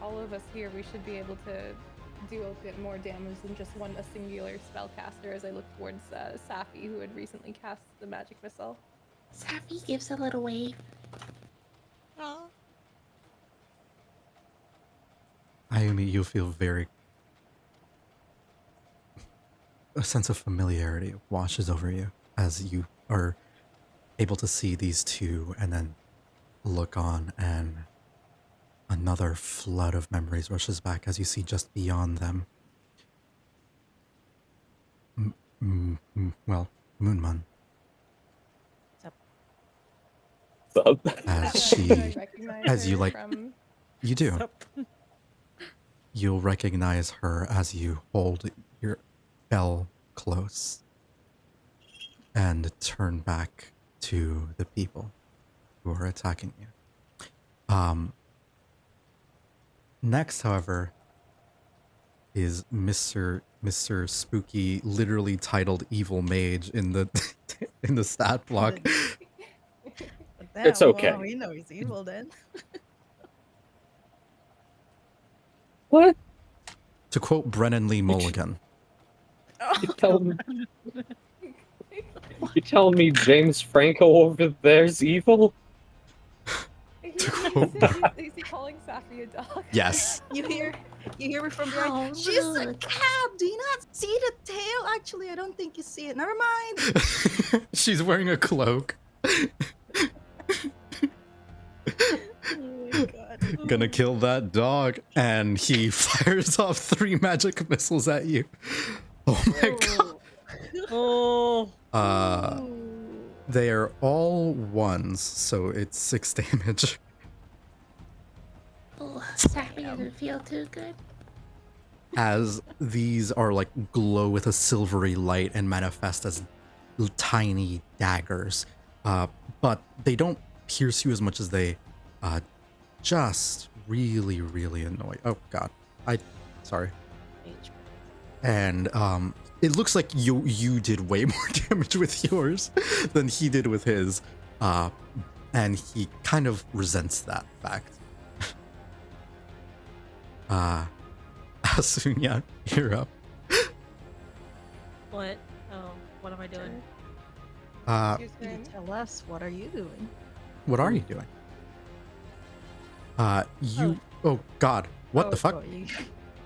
all of us here, we should be able to do a bit more damage than just a singular spellcaster as I look towards Safi, who had recently cast the magic missile. Safi gives a little wave. Oh. Ayumi, you feel a sense of familiarity washes over you as you are able to see these two and then look on, and another flood of memories rushes back as you see just beyond them. Moonman. Sup? As Do she, I recognize as you her like, from... you do. You'll recognize her as you hold your bell close and turn back to the people who are attacking you. Next, however, is Mr. Spooky, literally titled Evil Mage in the in the stat block. But It's okay. Well, we know he's evil then. What? To quote Brennan Lee Mulligan, You telling me James Franco over there's evil? Is he calling Safi a dog? yes. You hear it from behind. Oh, She's a look. cab. Do you not see the tail? Actually, I don't think you see it. Never mind. She's wearing a cloak. Oh my god. Gonna kill that dog. And he fires off 3 magic missiles at you. Oh my god. Oh. They are all 1s, so it's 6 damage. Oh, Safi doesn't feel too good. As these are like glow with a silvery light and manifest as tiny daggers. But they don't pierce you as much as they just really, really annoy. Oh god. Sorry. And it looks like you did way more damage with yours than he did with his. And he kind of resents that fact. Asunya, you're up. What? Oh, what am I doing? Excuse You me. tell us, what are you doing? What are you doing? Oh god. What the fuck?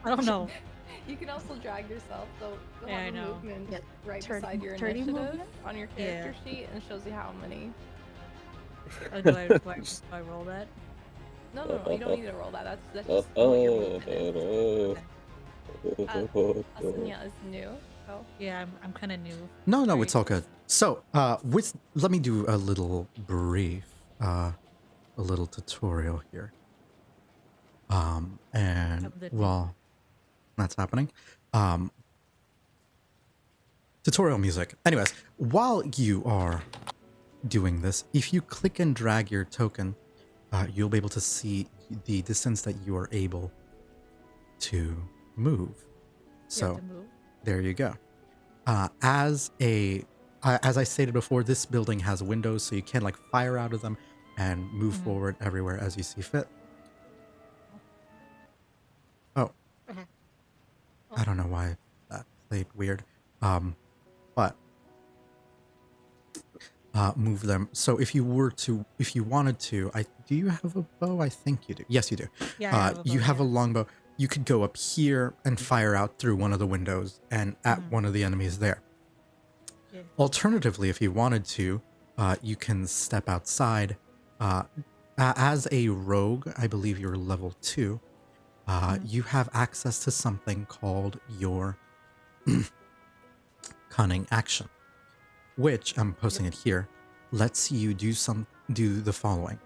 I don't know. You can also drag yourself, so you'll Yeah, I have a know. movement Yeah, right 30 beside your 30 initiative movement? on your character sheet, and shows you how many. Oh, do I roll that? No, you don't need to roll that. That's just what your movement is. Asunya is new, so Yeah, I'm kind of new. No, Sorry. it's all good. So, let me do a little brief, a little tutorial here. And while that's happening, tutorial music. Anyways, while you are doing this, if you click and drag your token, you'll be able to see the distance that you are able to move. You have So to move. there you go. As I stated before, this building has windows, so you can like fire out of them and move forward everywhere as you see fit. Oh, Okay. I don't know why that played weird. But move them. So if you wanted to, do you have a bow? I think you do. Yes, you do. Yeah, I have a You bow, have a yeah. longbow. You could go up here and fire out through one of the windows and at one of the enemies there. Yeah. Alternatively, if you wanted to, you can step outside. As a rogue, I believe you're level 2. You have access to something called your cunning action, which I'm posting it here, lets you do the following: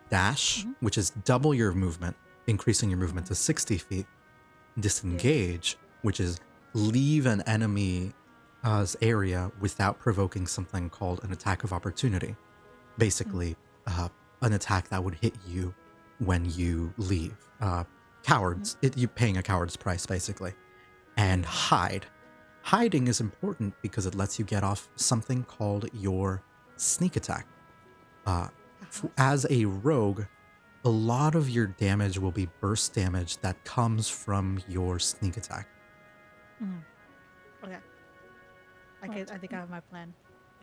dash, which is double your movement, increasing your movement to 60 feet; disengage, which is leave an enemy's area without provoking something called an attack of opportunity. Basically, an attack that would hit you when you leave. Cowards, you're paying a coward's price, basically. And hide. Hiding is important because it lets you get off something called your sneak attack. As a rogue, a lot of your damage will be burst damage that comes from your sneak attack. Okay. I think I have my plan.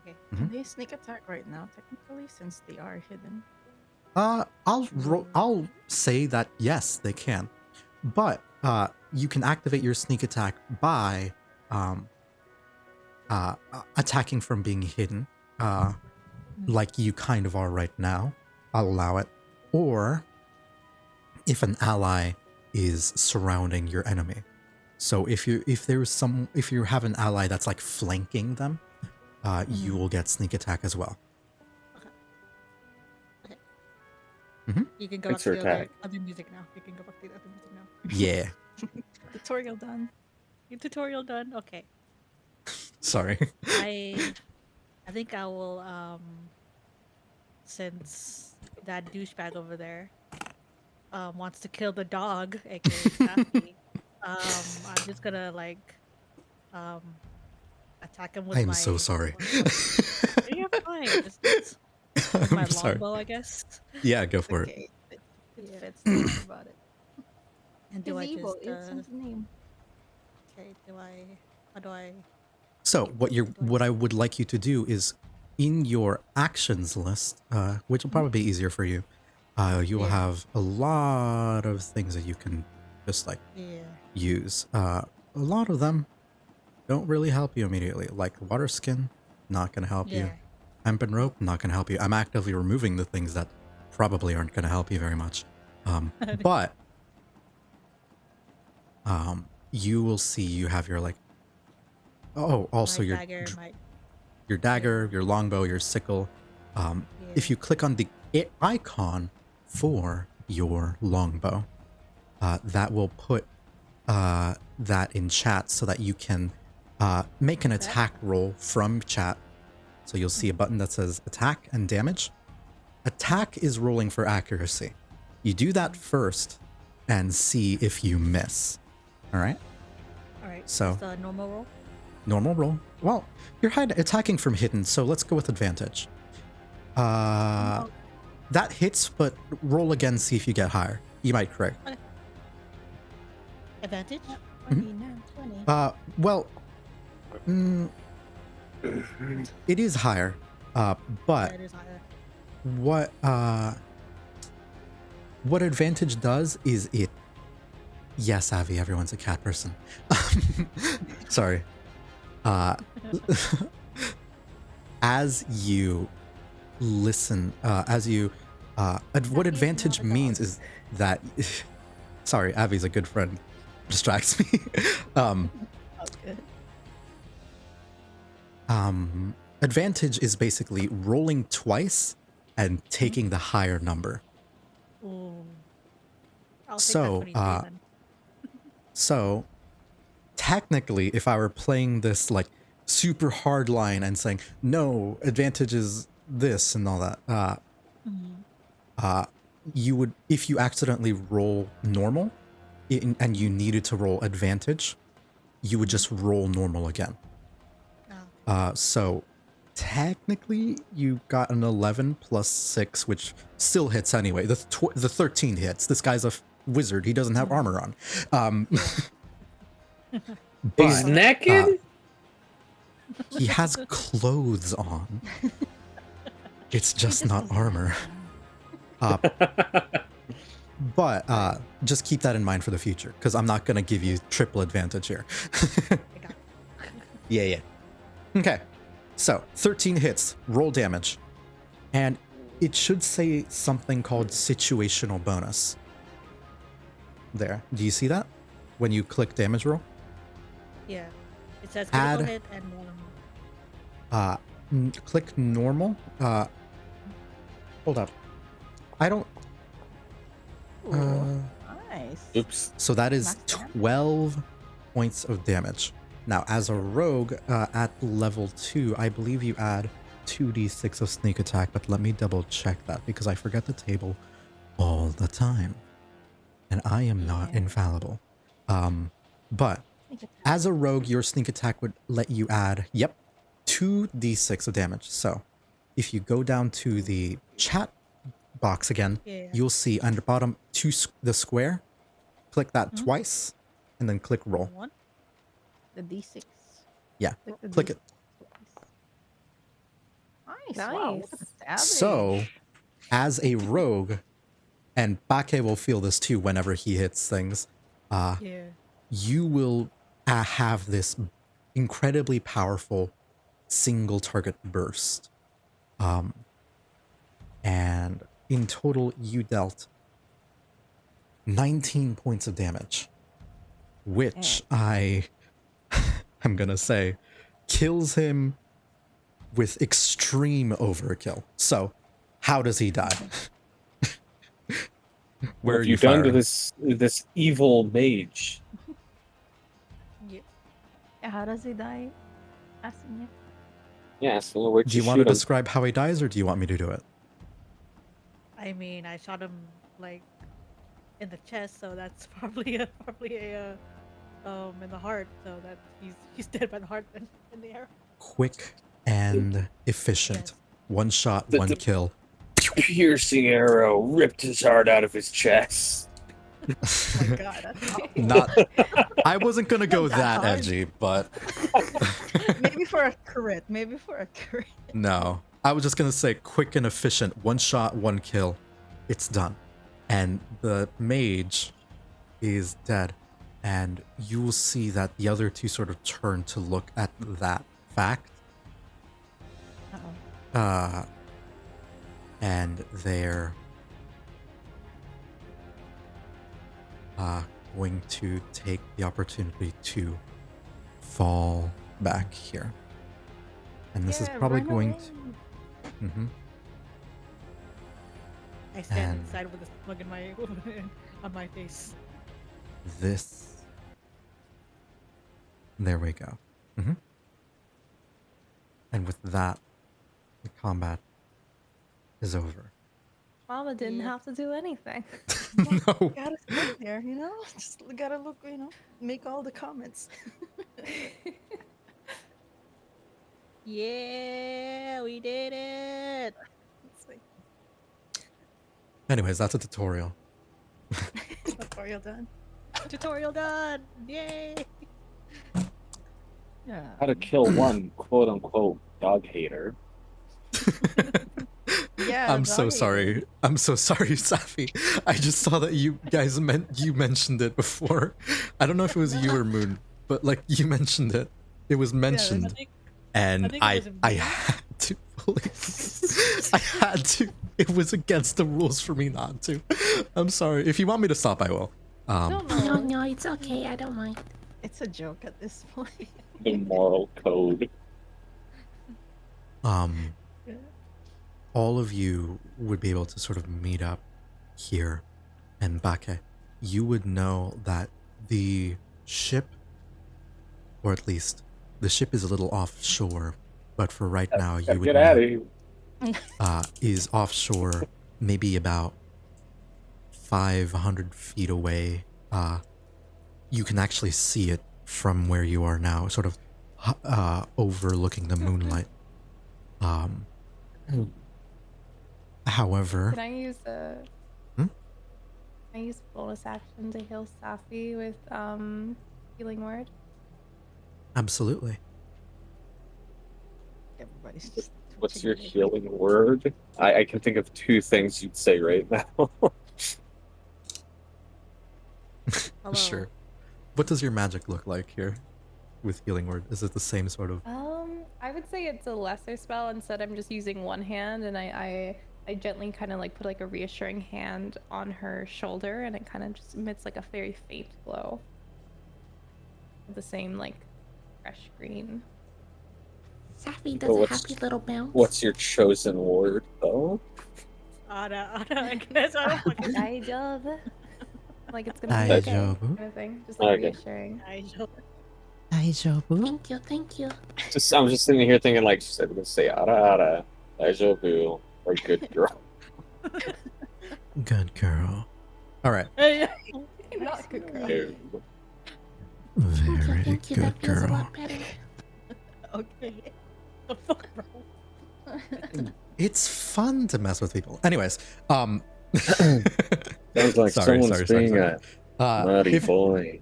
Okay. Can they sneak attack right now, technically, since they are hidden? I'll say that yes, they can, but you can activate your sneak attack by attacking from being hidden, like you kind of are right now. I'll allow it. Or if an ally is surrounding your enemy. So if you have an ally that's like flanking them, you will get sneak attack as well. You can go Thanks back for to the attack. other music now. You can go back to the other music now. Yeah. Tutorial done. Your tutorial done? Okay. Sorry. I think I will since that douchebag over there wants to kill the dog, aka Sappy, I'm just gonna like attack him with I'm my so sorry. You're fine. It's with my I'm sorry. longbow, I guess. Yeah, go for it. Okay, it Yeah. fits. Don't worry about it. And do He's I evil. just It's his name. okay, how do I So what I would like you to do is in your actions list, which will probably be easier for you, you will Yeah. have a lot of things that you can just like use. A lot of them don't really help you immediately. Like water skin, not gonna help you. Yeah. Hemp and rope, not gonna help you. I'm actively removing the things that probably aren't gonna help you very much. But you will see you have your like also my your dagger, my your dagger, your longbow, your sickle. If you click on the icon for your longbow, that will put that in chat so that you can make an attack roll from chat. So you'll see a button that says attack and damage. Attack is rolling for accuracy. You do that first and see if you miss. All right? Alright, So- just a normal roll. Normal roll. Well, you're attacking from hidden, so let's go with advantage. That hits, but roll again, see if you get higher. You might correct. Advantage? 20, now 20. Well, it is higher, but That is higher. what advantage does is it. Yes, Avi, everyone's a cat person. Sorry. As you listen, what advantage means is that. Sorry, Avi's a good friend. Distracts me. Oh, good. Advantage is basically rolling twice and taking the higher number. Ooh. I'll take So, that 23 then. So, technically, if I were playing this like super hard line and saying no, advantage is this and all that, you would, if you accidentally roll normal and you needed to roll advantage, you would just roll normal again. So technically you got an 11 plus 6, which still hits anyway. The 13 hits. This guy's a wizard. He doesn't have armor on. He's But naked? he has clothes on. It's just not armor. But just keep that in mind for the future, because I'm not going to give you triple advantage here. Yeah. Okay. So, 13 hits, roll damage. And it should say something called situational bonus. There. Do you see that? When you click damage roll? Yeah. It says Add- critical hit and normal. Click normal. Hold up. I don't... Nice. Oops. So that is Max damage? 12 points of damage. Now, as a rogue at level 2, I believe you add 2d6 of sneak attack, but let me double check that because I forget the table all the time. And I am not Yeah. infallible. But as a rogue, your sneak attack would let you add, 2d6 of damage. So if you go down to the chat box again, Yeah. you'll see on the bottom the square. Click that Mhm. twice, and then click roll. One. The D6. Yeah, Click the click D6 it. twice. Nice. Wow, what a Nice. savage. So, as a rogue, and Bake will feel this too whenever he hits things, Yeah. you will have this incredibly powerful single target burst. And in total, you dealt 19 points of damage, which I'm gonna say kills him with extreme overkill. So, how does he die? Where What are have you you done to firing? this evil mage? Yeah. How does he die? Asking you. Yeah, so where'd Do you want to shoot him? describe how he dies, or do you want me to do it? I mean, I shot him like in the chest, so that's probably a in the heart, so that he's dead by the heart then in the arrow. Quick and efficient. Yes. One shot, The- one the- kill. Piercing arrow ripped his heart out of his chest. Oh my god, that's awful. Not. I wasn't gonna go Not that that hard. edgy, but Maybe for a crit. Maybe for a crit. no. I was just gonna say quick and efficient. One shot, one kill. It's done. And the mage is dead. And you will see that the other two sort of turn to look at that fact. Uh-oh. And they're going to take the opportunity to fall back here. And this is Yeah, probably run going away. to. Mhm. I stand And- inside with a smug in my on my face. This. There we go. And with that, the combat is over. Mama didn't Yeah. have to do anything. No. Gotta stand there, you know? Just gotta look, you know, make all the comments. Yeah, we did it. It's like, Anyways, that's a tutorial. tutorial done. Tutorial done. Yay. Yeah. How to kill one quote unquote dog hater. Yeah. I'm so doggy. sorry. I'm so sorry, Safi. I just saw that you guys mentioned it before. I don't know if it was you or Moon, but like you mentioned it. It was I mentioned, think and think it I was I me. had to. I had to. It was against the rules for me not to. I'm sorry. If you want me to stop, I will. No, No, no, it's okay. I don't mind. It's a joke at this point. The moral code. All of you would be able to sort of meet up here, and Bake, you would know that the ship, or at least the ship is a little offshore, but for right now you Gotta would get out know of here. is offshore, maybe about 500 feet away. You can actually see it from where you are now, sort of overlooking the moonlight. However, Can I use a? Hmm? Can I use bonus action to heal Safi with healing word? absolutely. Everybody's just. What's twitching your a little. healing word? I can think of two things you'd say right now. Hello. Sure. What does your magic look like here with healing word? Is it the same sort of? I would say it's a lesser spell. Instead, I'm just using one hand, and I gently kind of like put like a reassuring hand on her shoulder, and it kind of just emits like a very faint glow. The same like fresh green. Safi Oh, does a what's- happy little bounce. What's your chosen word, though? Ada, Agnes, I don't fucking Daijoubu. Like it's gonna be okay. Daijoubu. Kind of thing. Just like Okay. reassuring. Thank you, thank you. I'm just sitting here thinking like she said, we're gonna say ara, daijoubu, or good girl. Good girl. All right. Hey, Not good girl. No. Very Thank you. good That feels a girl. lot better. Okay. the fuck, bro? It's fun to mess with people. Anyways, Sounds like someone's being a naughty if boy.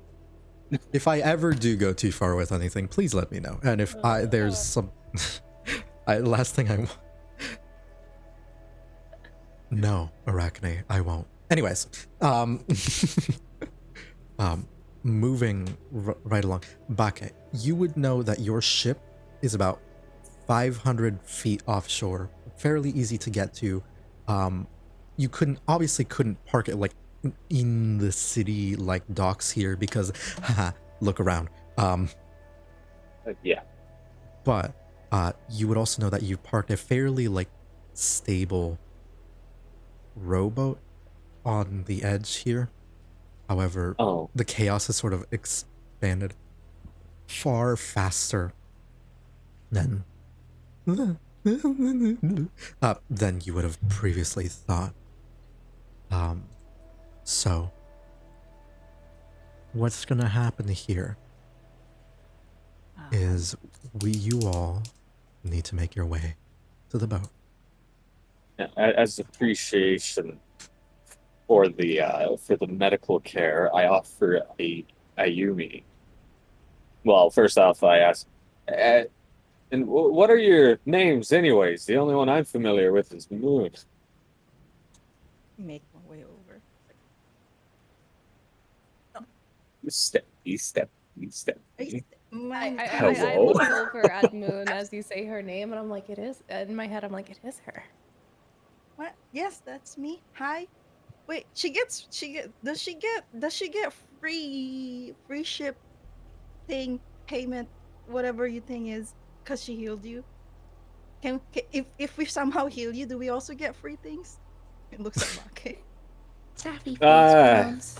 if I ever do go too far with anything, please let me know. And if there's some last thing I want. No, Arachne, I won't. Anyways, moving right along, Bake, you would know that your ship is about 500 feet offshore, fairly easy to get to. You obviously couldn't park it like in the city like docks here because, haha, look around. Yeah. But you would also know that you parked a fairly like stable rowboat on the edge here. However, the chaos has sort of expanded far faster than than you would have previously thought. So what's gonna happen here is you all need to make your way to the boat. As appreciation for the medical care, I offer a Ayumi. Well, first off, I ask, and what are your names, anyways? The only one I'm familiar with is Moon. Make my way over. You step. I look over at Moon as you say her name, and I'm like, it is. In my head, I'm like, it is her. What? Yes, that's me. Hi. Wait, does she get free ship thing payment, whatever your thing is, because she healed you? If we somehow heal you, do we also get free things? It looks like okay. Sappy face bones.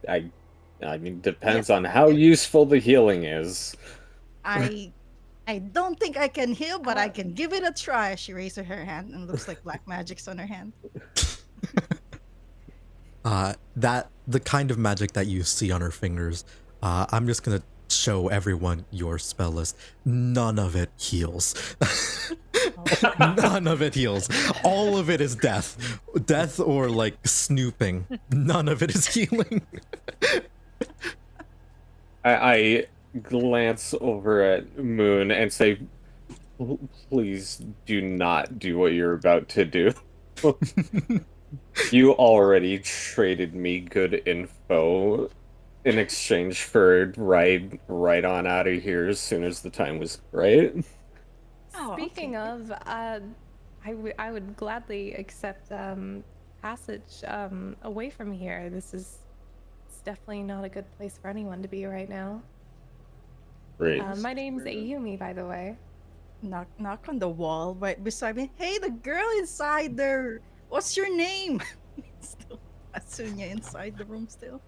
I mean, depends on how useful the healing is. I don't think I can heal, but I can give it a try. She raises her hand and looks like black magic's on her hand. The kind of magic that you see on her fingers, I'm just gonna show everyone your spell list. None of it heals. None of it heals. All of it is death. Death or like snooping. None of it is healing. I glance over at Moon and say, please do not do what you're about to do. You already traded me good info in exchange for right on out of here as soon as the time was right. Speaking of, I would gladly accept passage away from here. It's definitely not a good place for anyone to be right now. Right. My name's Ayumi, by the way. Knock on the wall right beside me. Hey, the girl inside there. What's your name? Still, Asunya inside the room still.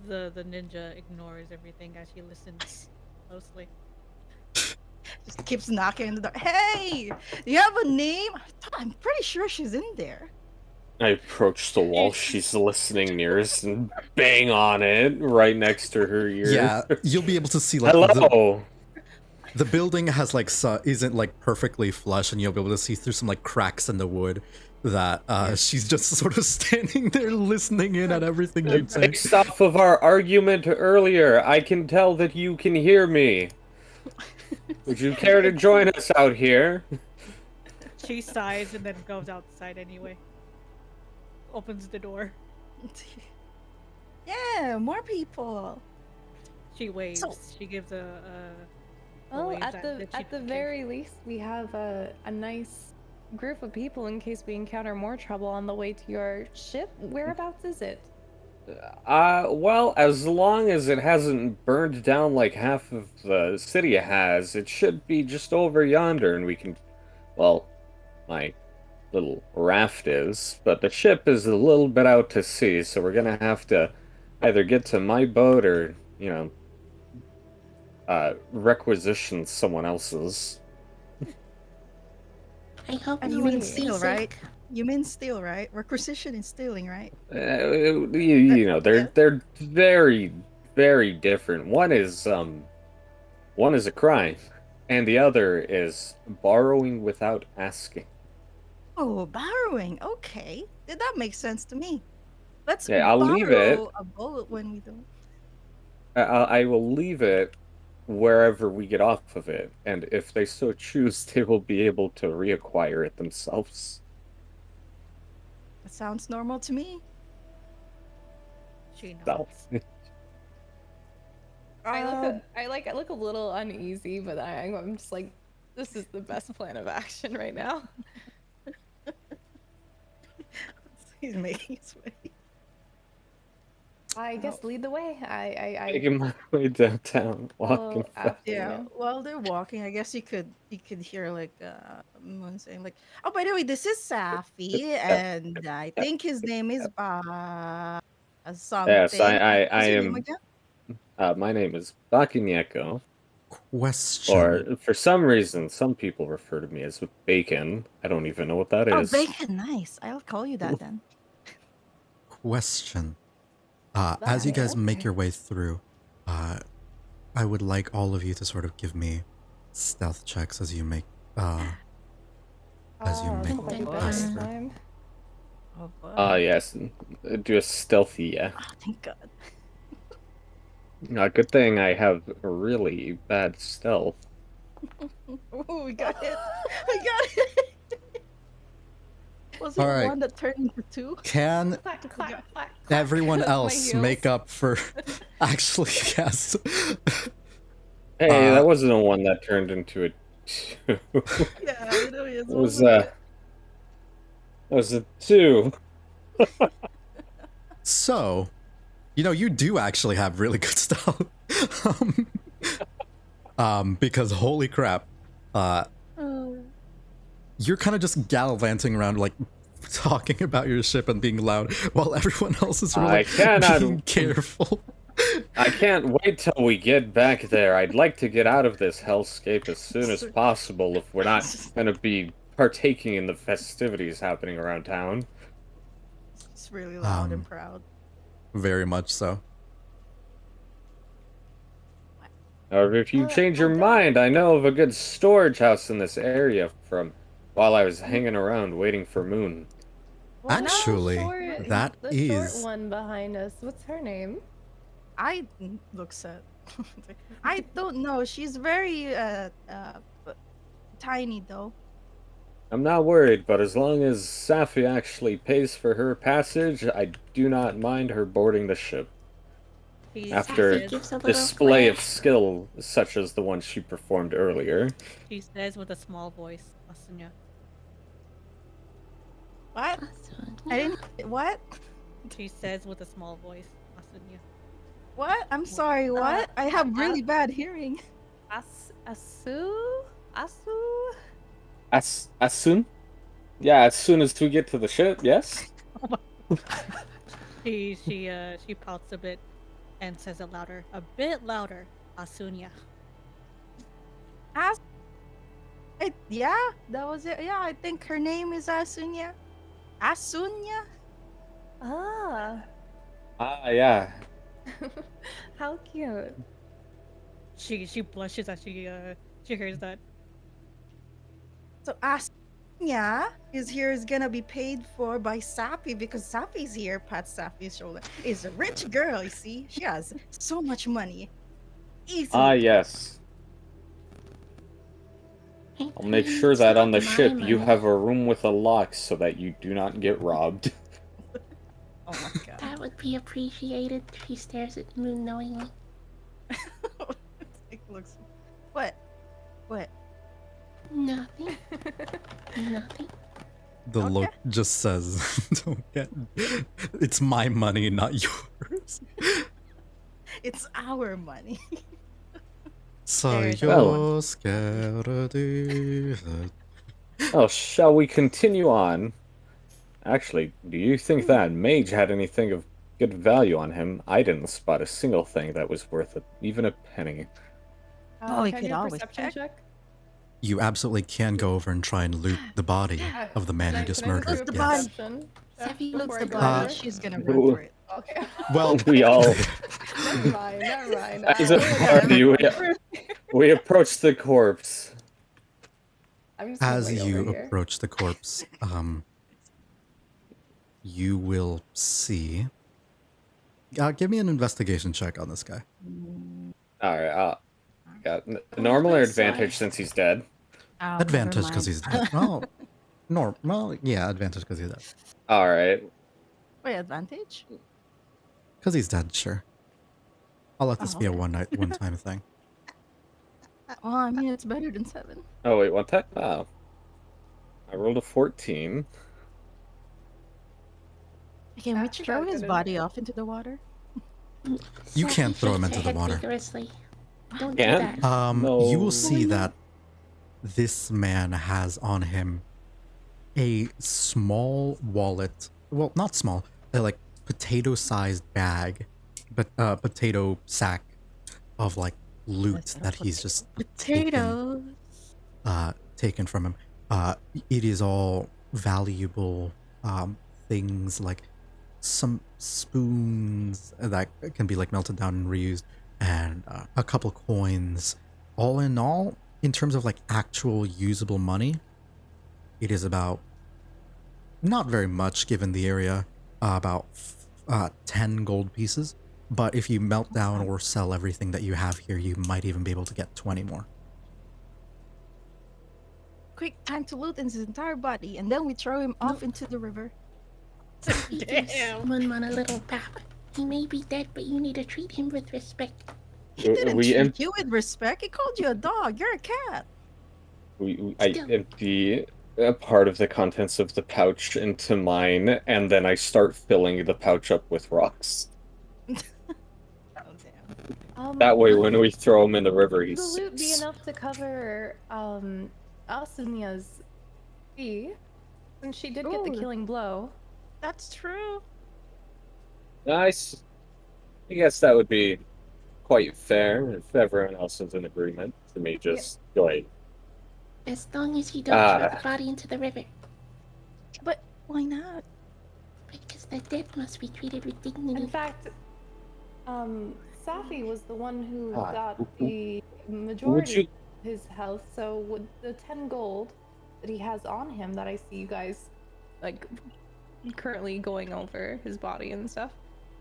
The ninja ignores everything as she listens closely. Just keeps knocking on the door. Hey, do you have a name? I'm pretty sure she's in there. I approach the wall she's listening nearest and bang on it right next to her ear. Yeah, you'll be able to see like hello. The building has like isn't like perfectly flush, and you'll be able to see through some like cracks in the wood that she's just sort of standing there listening in at everything you say. Based off of our argument earlier, I can tell that you can hear me. Would you care to join us out here? She sighs and then goes outside anyway. Opens the door. Yeah, more people. She waves. So- She gives a Well, wave at the very least, we have a nice group of people in case we encounter more trouble on the way to your ship. Whereabouts is it? Well, as long as it hasn't burned down like half of the city has, it should be just over yonder, and we can, well, my little raft is, but the ship is a little bit out to sea, so we're gonna have to either get to my boat or, requisition someone else's. I hope And no you mean one's steal, seasick. right? You mean steal, right? Requisition is stealing, right? They're very, very different. One is a crime. and the other is borrowing without asking. Oh, borrowing. Okay. Did that make sense to me? Let's Yeah, I'll leave it. borrow a boat when we don't. I will leave it wherever we get off of it, and if they so choose, they will be able to reacquire it themselves. That sounds normal to me. She So, nods. I look a little uneasy, but I'm just like, this is the best plan of action right now. He's making his way. I guess lead the way. I making my way downtown, walking follow fast. after Yeah, you. while they're walking, I guess you could hear like Moon saying like, "Oh, by the way, this is Safi, and I think his name is something. Yes, I What's your name am. again? My name is Bakinyeko, Question. or for some reason, some people refer to me as Bacon. I don't even know what that Oh, is. Bacon. Nice. I'll call you that then. Question. As you Bye. guys make Okay. your way through, I would like all of you to sort of give me stealth checks as you make as you make like your bonus through. time. Oh, boy. Yes, do a stealthy, yeah. Oh, thank God. Good thing I have really bad stealth. Oh, we got it. We got it. Was it All right. one that turned into two? Can Clack, clack, clack, clack. everyone With my else heels. make up for actually yes? Hey, Uh, that wasn't the one that turned into a two. Yeah, I know it It was wasn't it? that was a two. So, you do actually have really good stuff. Because holy crap, you're kind of just gallivanting around, like talking about your ship and being loud, while everyone else is really I cannot- being careful. I can't wait till we get back there. I'd like to get out of this hellscape as soon as possible if we're not going to be partaking in the festivities happening around town. It's really loud and Um, proud. Very much so. However, if you change your well, mind, I know of a good storage house in this area from while I was hanging around waiting for Moon. Well, no, Actually, that the is- short one behind us. What's her name? I look sad. I don't know. She's very tiny though. I'm not worried, but as long as Safi actually pays for her passage, I do not mind her boarding the ship. He After says, gives a little display of flair. skill such as the one she performed earlier. she says with a small voice, Asunya. What? Awesome. I didn't. What? She says with a small voice, Asunya. What? I'm sorry. What? I have really bad hearing. Asu? As soon? Yeah, as soon as we get to the ship, yes? She pouts a bit and says it louder, a bit louder, Asunya. Yeah, that was it. Yeah, I think her name is Asunya. Asunya? Ah, Ah, yeah. how cute. She blushes as she hears that. So Asunya is gonna be paid for by Sappy because Sappy's here. Pat Sappy's shoulder. Is a rich girl. You see, she has so much money. Easily. Ah, yes. I'll make sure that on the My ship you money. have a room with a lock so that you do not get robbed. Oh my god. That would be appreciated. She stares at Moon knowingly. It looks. What? What? Nothing. Nothing. The Okay. look just says, "Don't get. It's my money, not yours." It's our money. So There's you're scared of the... Oh, shall we continue on? Actually, do you think that mage had anything of good value on him? I didn't spot a single thing that was worth even a penny. Oh, we can I could do a always perception check. You absolutely can go over and try and loot the body of the man you just Can I do murdered. a the Yes. body. perception check Savvy before Looks I the go body. over? She's gonna run for it. Okay. Well, We all. Never mind. Is it hard? We approach the corpse. I'm just gonna As wait you over here. approach the corpse, you will see. Give me an investigation check on this guy. All right. Got Oh, normal or I'm sorry. advantage since he's dead. Oh, Advantage never because mind. he's dead. Well, well, yeah, advantage because he's dead. All right. Wait, advantage? Because he's dead, sure. I'll let this Oh, be a okay. one-time thing. Well, I mean, it's better than 7. Oh wait, what that? Oh, I rolled a 14. Can we That's throw not his good body enough. off into the water? You can't throw him shakes into her the head water. vigorously. Don't Can't? do that. No. You will see Why not? that this man has on him a small wallet. Well, not small, like potato-sized bag, but potato sack of like loot That's that he's just Potatoes. taken from him. It is all valuable things like some spoons that can be like melted down and reused, and a couple coins. All in all, in terms of like actual usable money, it is about not very much given the area, about 10 gold pieces. But if you melt down or sell everything that you have here, you might even be able to get 20 more. Quick, time to loot his entire body, and then we throw him off into the river. We give Damn. Moonman a little pap. He may be dead, but you need to treat him with respect. He didn't We treat you with respect. He called you a dog. You're a cat. I Still. empty a part of the contents of the pouch into mine, and then I start filling the pouch up with rocks. Oh, damn. That way, Will when we throw him in the river, the he's loot be enough to cover Asunia's fee? Since she did get the Ooh. killing blow. That's true. nice. I guess that would be quite fair if everyone else is in agreement to me just going. As long as you don't throw Ah. the body into the river. But why not? Because the dead must be treated with dignity. In fact, Safi was the one who Ah, got the Would majority you? of his health. So would the 10 gold that he has on him that I see you guys like currently going over his body and stuff,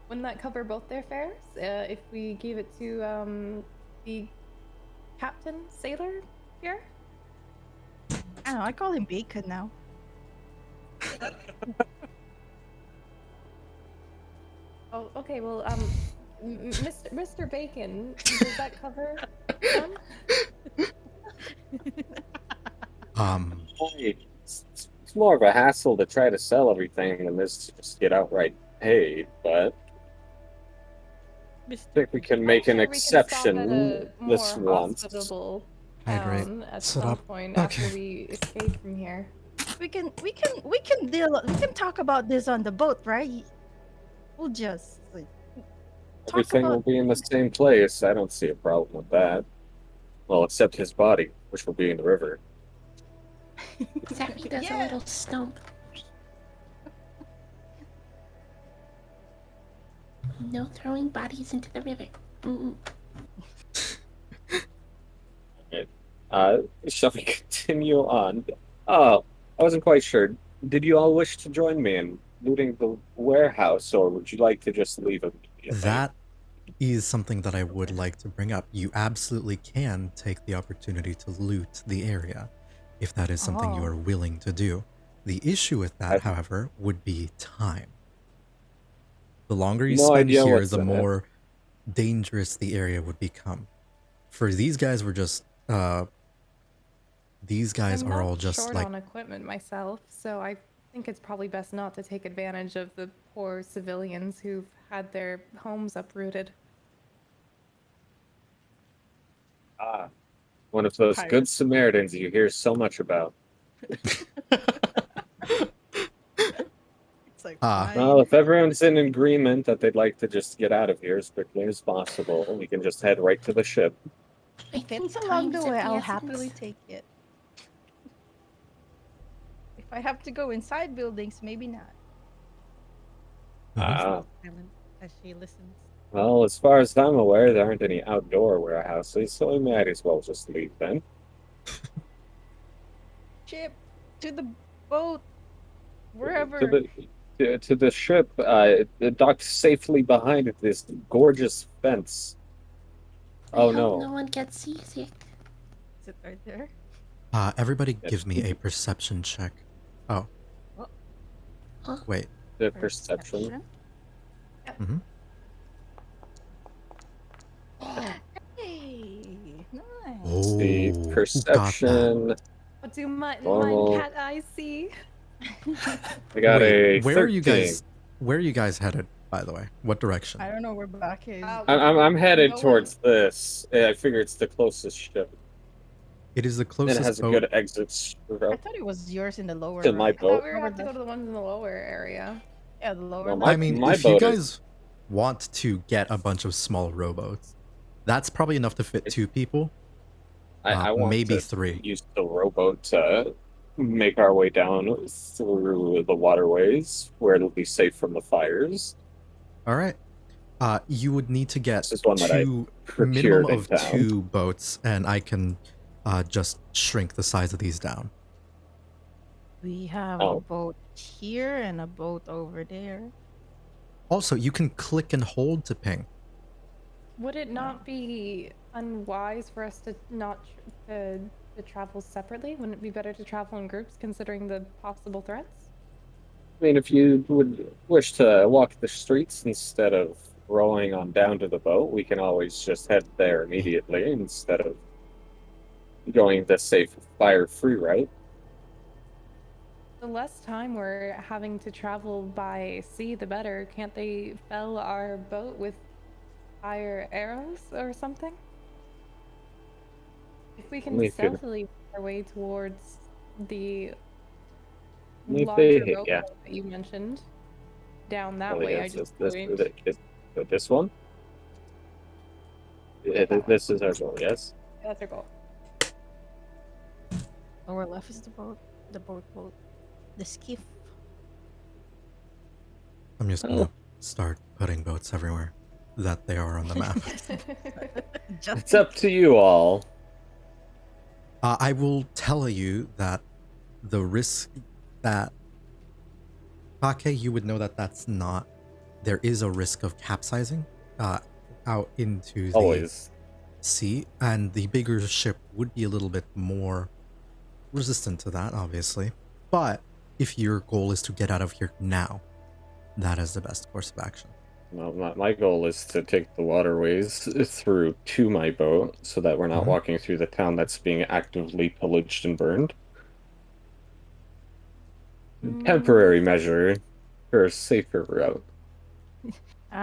wouldn't that cover both their fares? If we gave it to the captain sailor here? I don't know. I call him Bacon now. Oh, okay. Well, Mr. Bacon, does that cover them? It's more of a hassle to try to sell everything than this to just get outright paid, but I think we can make an Sure, we can stop exception at a this more once. hospitable I agree. town at Set some up. point Okay. after we escape from here. We can talk about this on the boat, right? We'll just like, talk Everything will about be in the same place. I don't see a problem with that. Well, except his body, which will be in the river. Safi does a Yeah. little stomp. No throwing bodies into the river. Mm-mm. Shall we continue on? Oh, I wasn't quite sure. Did you all wish to join me in looting the warehouse, or would you like to just leave immediately? That is something that I would like to bring up. You absolutely can take the opportunity to loot the area if that is something you Oh. are willing to do. The issue with that, however, would be time. The longer you No spend idea here, what's the in it. more dangerous the area would become. For these guys, we're just these guys I'm are not all just short like on equipment myself, so I think it's probably best not to take advantage of the poor civilians who've had their homes uprooted. One of those Pirate. good Samaritans you hear so much about. it's like Ah. Well, if everyone's in agreement that they'd like to just get out of here as quickly as possible, we can just head right to the ship. I if think it's along the time's way, of the I'll essence. happily take it. If I have to go inside buildings, maybe not. Mhm. Ah, Silent as she listens. Well, as far as I'm aware, there aren't any outdoor warehouses, so we might as well just leave then. Ship to the boat, To wherever. to the ship, docked safely behind this gorgeous fence. I Oh hope no. no one gets seasick. Is it right there? Everybody Yes. give me a perception check. Oh, Oh, wait. The perception. Mm-hmm. Hey, nice. Oh, The who got that? perception. What do my Normal. cat eyes see? I got Wait, a where are 13. you guys? Where are you guys headed? By the way, what direction? I don't know where back is. I'm headed Going- towards this. I figure it's the closest ship. It is the And it closest has a boat. good exit I route. thought it was yours in the lower To my right. I boat. thought we were about to go to the ones in the lower area. Yeah, the lower Well, left. I mean, my if you boat is- guys want to get a bunch of small rowboats, that's probably enough to fit 2 people. I want maybe to 3. use the rowboat to make our way down through the waterways where it'll be safe from the fires. All right. You would need to get This is one that I 2 procured minimum in of town. 2 boats, and I can just shrink the size of these down. We have Oh. a boat here and a boat over there. Also, you can click and hold to ping. Would it not be unwise for us to not to travel separately? Wouldn't it be better to travel in groups considering the possible threats? I mean, if you would wish to walk the streets instead of rowing on down to the boat, we can always just head there immediately instead of going the safe fire-free route. The less time we're having to travel by sea, the better. Can't they fell our boat with fire arrows or something? If we can We could- stealthily make our way towards the We larger could, boat yeah. that you mentioned, down that Oh, way, yeah, I it's just this point. this one. Yeah, this is our goal. Yes. That's our goal. Lower left is the boat. Boat. The skiff. I'm just gonna start putting boats everywhere that they are on the map. Just It's up to you all. I will tell you that the risk that Pake, you would know that that's not. There is a risk of capsizing out into the Always. sea, and the bigger ship would be a little bit more resistant to that, obviously. But if your goal is to get out of here now, that is the best course of action. Well, my goal is to take the waterways through to my boat so that we're not Mhm. walking through the town that's being actively pillaged and burned. Temporary measure for a safer route.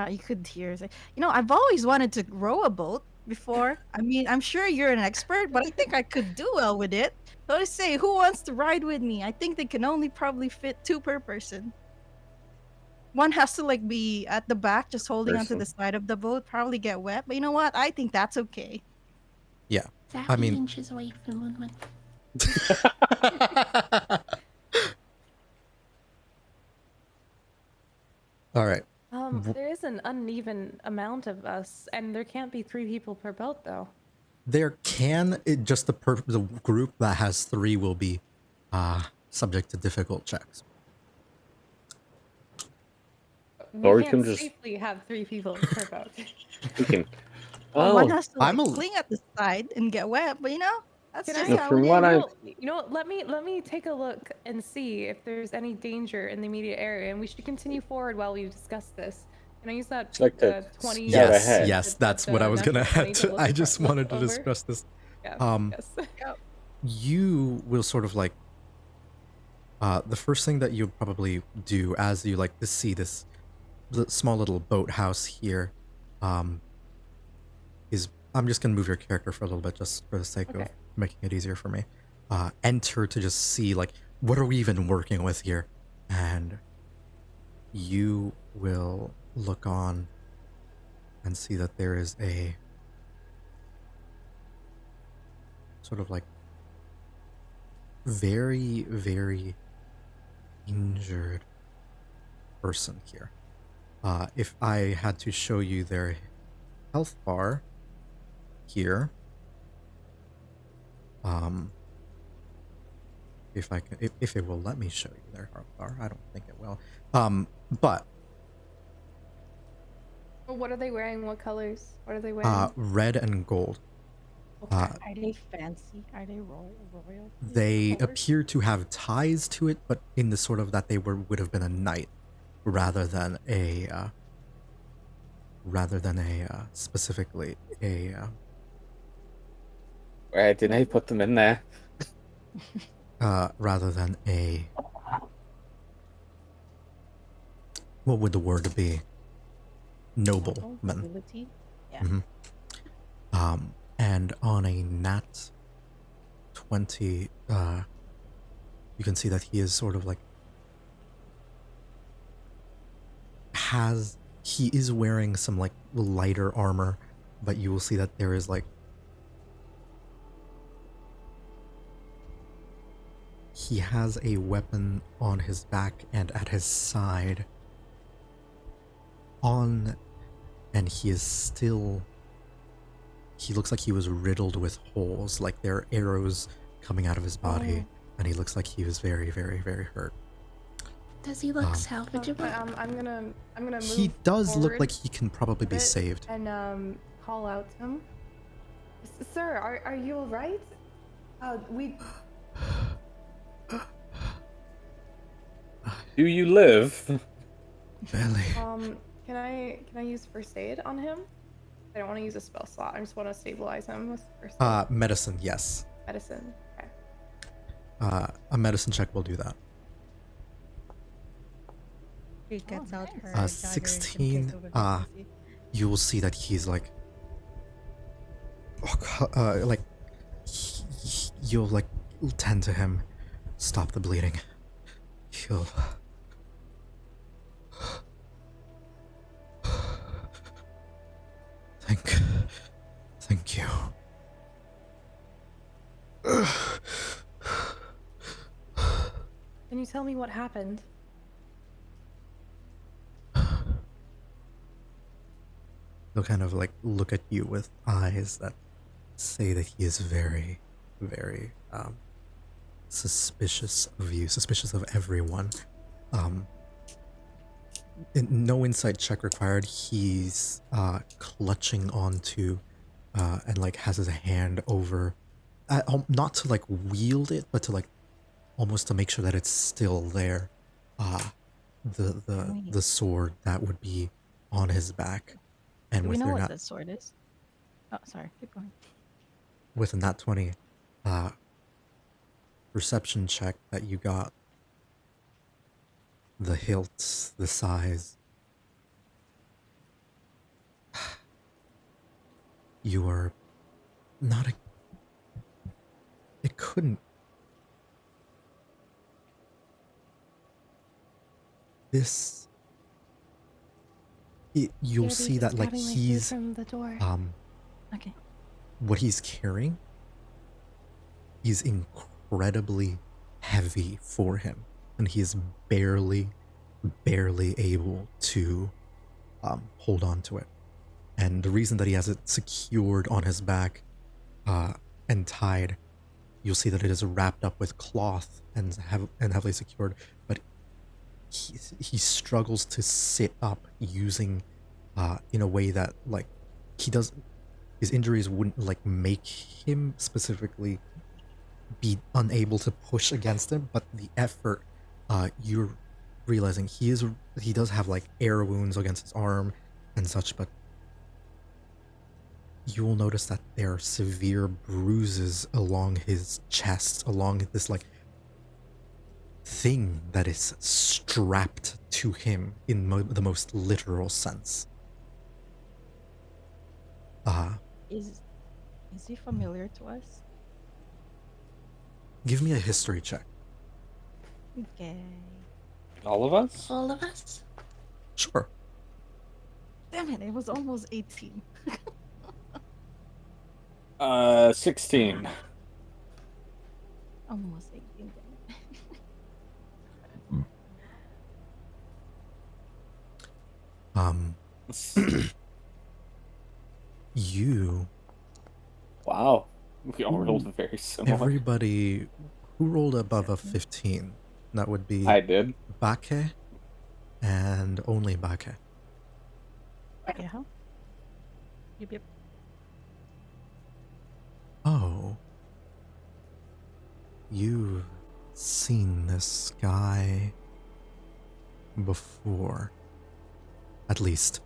you could hear say, I've always wanted to row a boat before. I mean, I'm sure you're an expert, but I think I could do well with it. So I say, who wants to ride with me? I think they can only probably fit 2 per person. One has to be at the back, just holding onto the side of the boat, probably get wet. But you know what? I think that's okay. Yeah. That I mean- inches away from Moonman. All right. There is an uneven amount of us, and there can't be 3 people per boat, though. There can just the group that has 3 will be subject to difficult checks. Or we We can't can just- safely have 3 people per boat. We can. One Oh, has to I'm a- cling at the side and get wet. But that's Can just I- how From it what is. I- You know what? Let me take a look and see if there's any danger in the immediate area, and we should continue forward while we discuss this. Can I use that It's like the 20? scout Yes, ahead. yes, that's what I was gonna natural 20 add. to look I just look wanted to over? discuss this. Yeah, yes. You will sort of the first thing that you'll probably do as you to see this small little boathouse here is I'm just gonna move your character for a little bit just for the sake of Okay. making it easier for me. Enter to just see what are we even working with here, and you will look on and see that there is a sort of very, very injured person here. If I had to show you their health bar here, if I can, if it will let me show you their health bar, I don't think it will. But Well, what are they wearing? What colors? What are they wearing? red and gold. Okay. Are they fancy? Are they royal? They appear to have ties to it, but in the sort of that they would have been a knight rather than a specifically a Where did I put them in there? rather than a, what would the word be? Nobleman. Nobility? Yeah. And on a nat 20, you can see that he is sort of like he is wearing some like lighter armor, but you will see that there is like he has a weapon on his back and at his side and he looks like he was riddled with holes, like there are arrows coming out of his body, and he looks like he was very, very, very hurt. Does he look salvageable? I'm gonna move. He does look forward like he can probably a be bit saved. And call out to him. Sir, are you all right? We. Do you live? Barely. Can I use first aid on him? I don't want to use a spell slot. I just want to stabilize him with first aid. Medicine, yes. Medicine. Okay. A medicine check will do that. She gets out nice. her dagger and 16, showcase over there, you see. You will see that he's like, you'll like tend to him, stop the bleeding. He'll. Thank you. Can you tell me what happened? He'll kind of like look at you with eyes that say that he is very, very suspicious of you, suspicious of everyone. No insight check required. He's clutching onto and like has his hand over, not to like wield it, but to like almost to make sure that it's still there. The sword that would be on his back, and Do we with know your what nat the sword is? Oh, sorry. Keep going. with a nat 20 perception check that you got, the hilts, the size, you are not a. It couldn't. This. You'll see that like he's from the door. Okay. what he's carrying is incredibly heavy for him, and he is barely able to hold on to it. And the reason that he has it secured on his back and tied, you'll see that it is wrapped up with cloth and heavily secured, but he struggles to sit up using in a way that like his injuries wouldn't like make him specifically be unable to push against him, but the effort, you're realizing he does have like air wounds against his arm and such, but you will notice that there are severe bruises along his chest, along this like thing that is strapped to him in the most literal sense. Is he familiar to us? Give me a history check. Okay. All of us? All of us? Sure. Damn it! It was almost 18. 16. Almost 18. You, Wow. We all rolled Ooh. very similar. everybody who rolled above a 15, that would be I did. Bake and only Bake. Yeah. Yep. Oh. You've seen this guy before. At least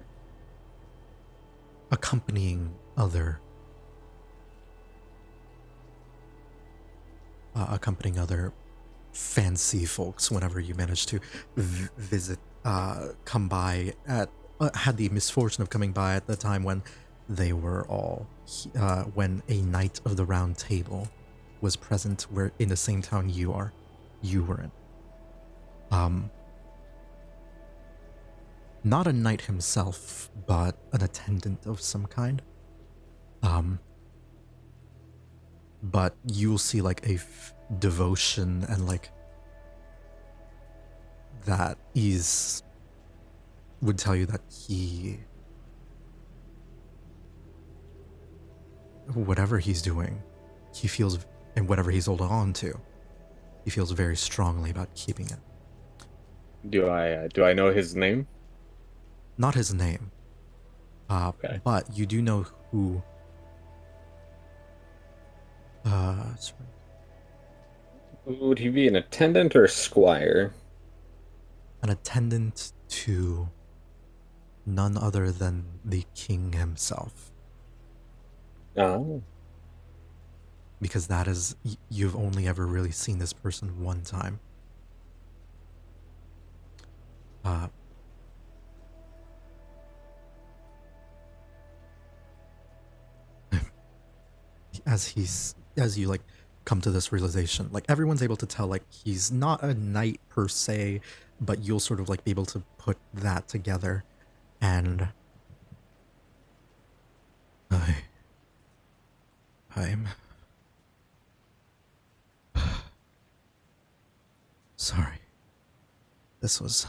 accompanying other fancy folks whenever you manage to visit, come by at, had the misfortune of coming by at the time when they were all, when a knight of the round table was present where in the same town you were in. Not a knight himself, but an attendant of some kind. But you'll see like a devotion and like that would tell you that whatever he's doing, he feels, and whatever he's holding on to, he feels very strongly about keeping it. Do I know his name? Not his name, Okay. but you do know who. Sorry. Would he be an attendant or a squire? An attendant to none other than the king himself. Oh. Because that is, you've only ever really seen this person one time. As you like come to this realization, like everyone's able to tell like he's not a knight per se, but you'll sort of like be able to put that together. And I'm sorry. This was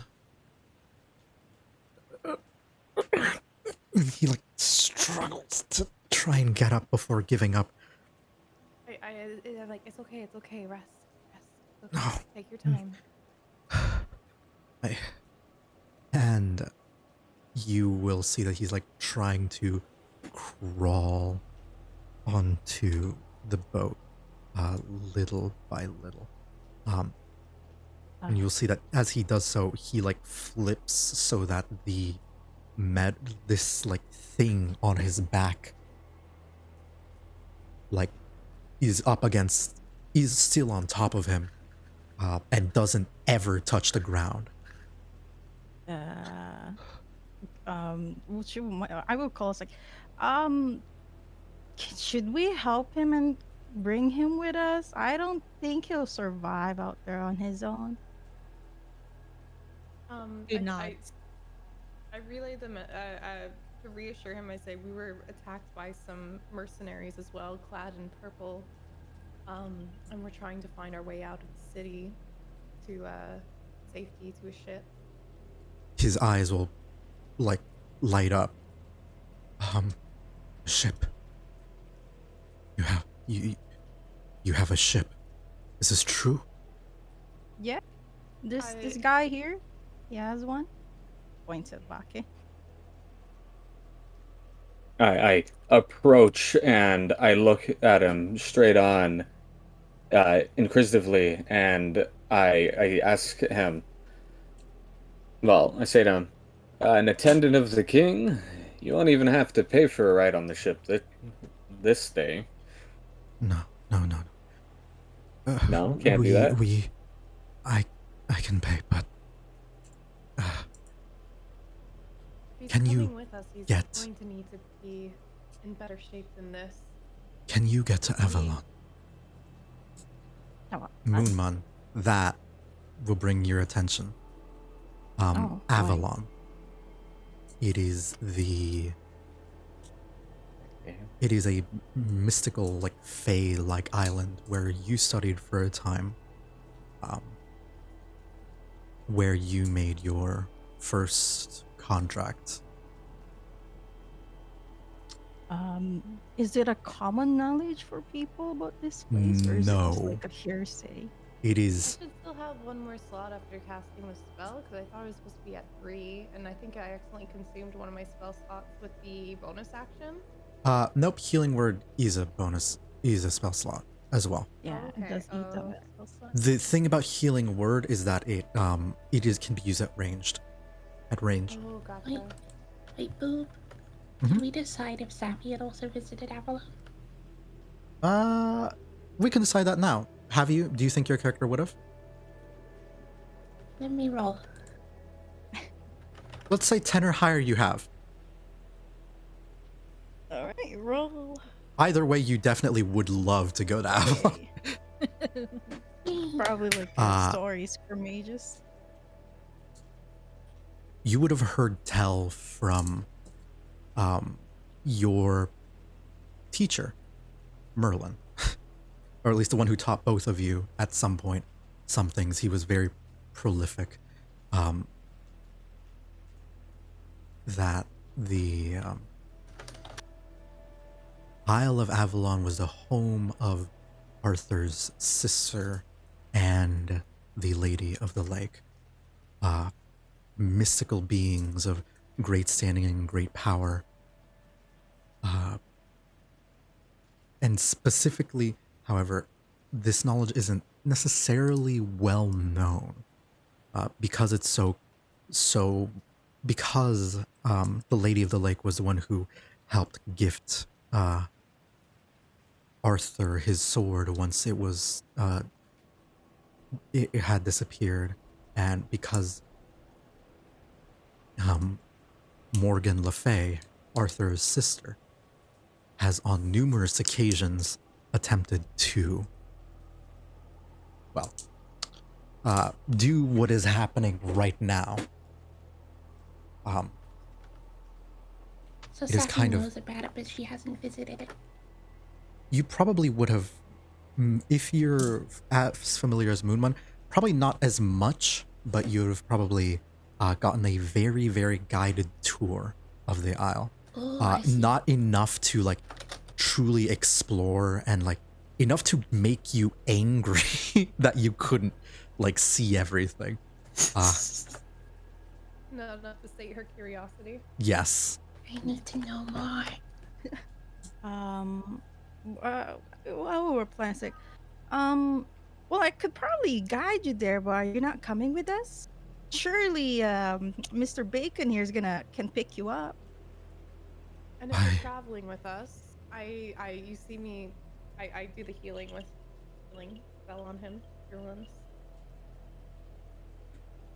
he like struggles to try and get up before giving up. I'm like, it's okay, rest. It's okay. No. Take your time. And you will see that he's like trying to crawl onto the boat, little by little. And you'll see that as he does so, he like flips so that this like thing on his back like is still on top of him, and doesn't ever touch the ground. I will call us like, should we help him and bring him with us? I don't think he'll survive out there on his own. Do not. I relay them to reassure him. I say we were attacked by some mercenaries as well, clad in purple, and we're trying to find our way out of the city to safety to a ship. His eyes will like light up. Ship. You have a ship. Is this true? Yeah, this guy here, he has one. Points at Bake. I approach and I look at him straight on, inquisitively, and I ask him. Well, I say to him, an attendant of the king? You won't even have to pay for a ride on the ship this day. No. No, can't do that. I can pay, but If he's Can you coming with us, he's get- going to need to be in better shape than this. can you get to Avalon? Moonman, that will bring your attention. why? Avalon. It is a mystical, like fae-like island where you studied for a time, where you made your first contract Is it a common knowledge for people about this place, or is it just No. like a hearsay? It I is. should still have one more slot after casting the spell because I thought I was supposed to be at 3, and I think I accidentally consumed one of my spell slots with the bonus action. Nope. Healing word is a bonus. Is a spell slot as well. Yeah, okay, it does eat oh. up spell slot. The thing about healing word is that it can be used at range. Oh, gotcha. Wait, Boob. Mhm. Did we decide if Sappy had also visited Avalon? We can decide that now. Have you? Do you think your character would have? Let me roll. Let's say 10 or higher. You have. All right, roll. Either way, you definitely would love to go to Avalon. Probably like stories for mages. You would have heard tell from your teacher, Merlin, or at least the one who taught both of you at some point some things. He was very prolific. That the Isle of Avalon was the home of Arthur's sister and the Lady of the Lake. Mystical beings of great standing and great power. And specifically, however, this knowledge isn't necessarily well known because it's because the Lady of the Lake was the one who helped gift Arthur his sword once it was it had disappeared, and because Morgan Le Fay, Arthur's sister, has on numerous occasions attempted to, well, do what is happening right now. So It is Sappy kind of- knows about it, but she hasn't visited it. You probably would have, if you're as familiar as Moonman, probably not as much, but you'd have probably gotten a very, very guided tour of the Isle. Oh, I see. Not enough to like truly explore and like enough to make you angry that you couldn't like see everything. No, enough to sate her curiosity. Yes. I need to know more. Well, we're plastic. Well, I could probably guide you there, but you're not coming with us. Surely, Mr. Bacon here can pick you up. And if you're traveling with us, you see me, I do the healing spell on him. Your ones.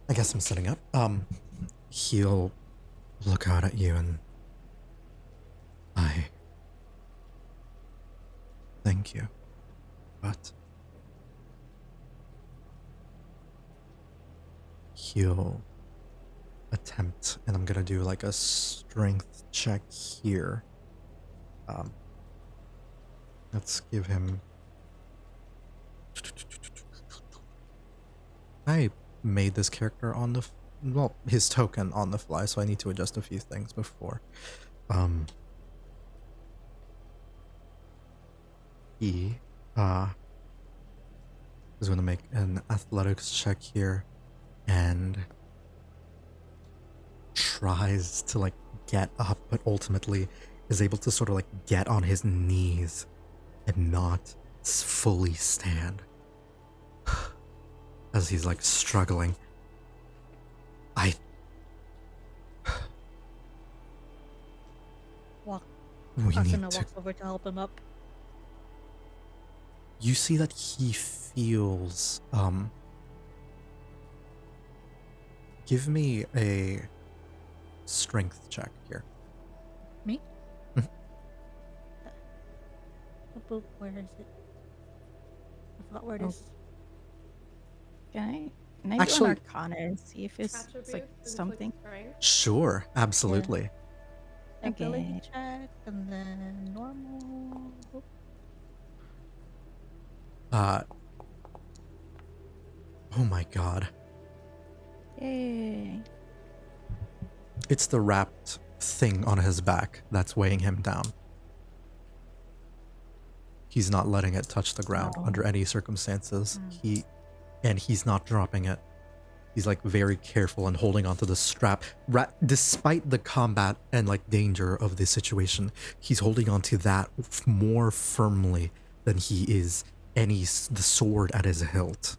I guess I'm setting up. He'll look out at you and I thank you, but he'll attempt, and I'm gonna do like a strength check here. Let's give him. I made this character on the his token on the fly, so I need to adjust a few things before. He is going to make an athletics check here and tries to like get up, but ultimately is able to sort of like get on his knees and not fully stand as he's like struggling. Asuna walks over to help him up. You see that he feels give me a strength check here. Me? Where is it? I forgot where it is. Can I Actually- do an Arcana and see if it's like Attributes, does it look something? strength? Sure, absolutely. Ability Okay. check and then normal. Oh my god. Yay. It's the wrapped thing on his back that's weighing him down. He's not letting it touch the ground Oh. under any circumstances. Mm. He's not dropping it. He's like very careful and holding onto the strap. Despite the combat and like danger of this situation, he's holding onto that more firmly than he is the sword at his hilt.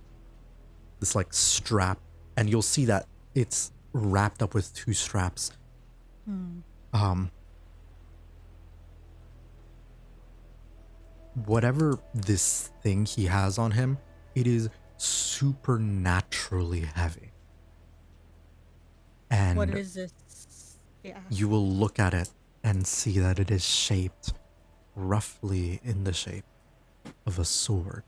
This like strap, and you'll see that it's wrapped up with 2 straps. Whatever this thing he has on him, it is supernaturally heavy. And What is this? Yeah. you will look at it and see that it is shaped roughly in the shape of a sword.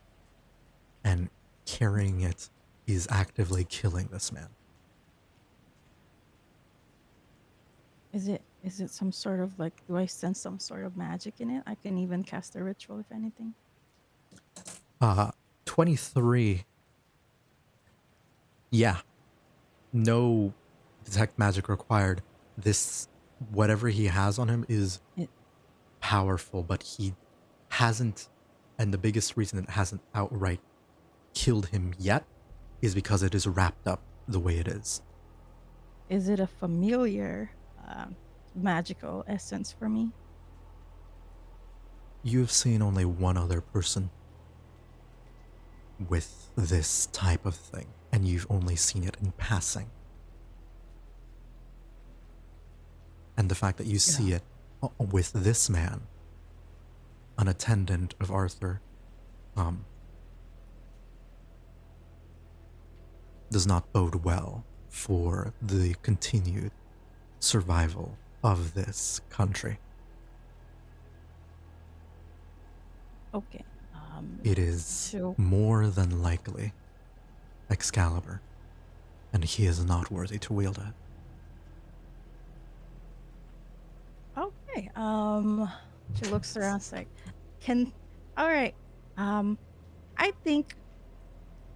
And carrying it is actively killing this man. Is it some sort of like, do I sense some sort of magic in it? I can even cast a ritual if anything. 23. Yeah. No detect magic required. This, whatever he has on him is powerful, but he hasn't, and the biggest reason it hasn't outright killed him yet is because it is wrapped up the way it is. Is it a familiar magical essence for me? You've seen only one other person with this type of thing, and you've only seen it in passing. And the fact that you see it with this man, an attendant of Arthur, does not bode well for the continued survival of this country. Okay. It is So more than likely Excalibur, and he is not worthy to wield it. okay. She looks around. It's like, all right. I think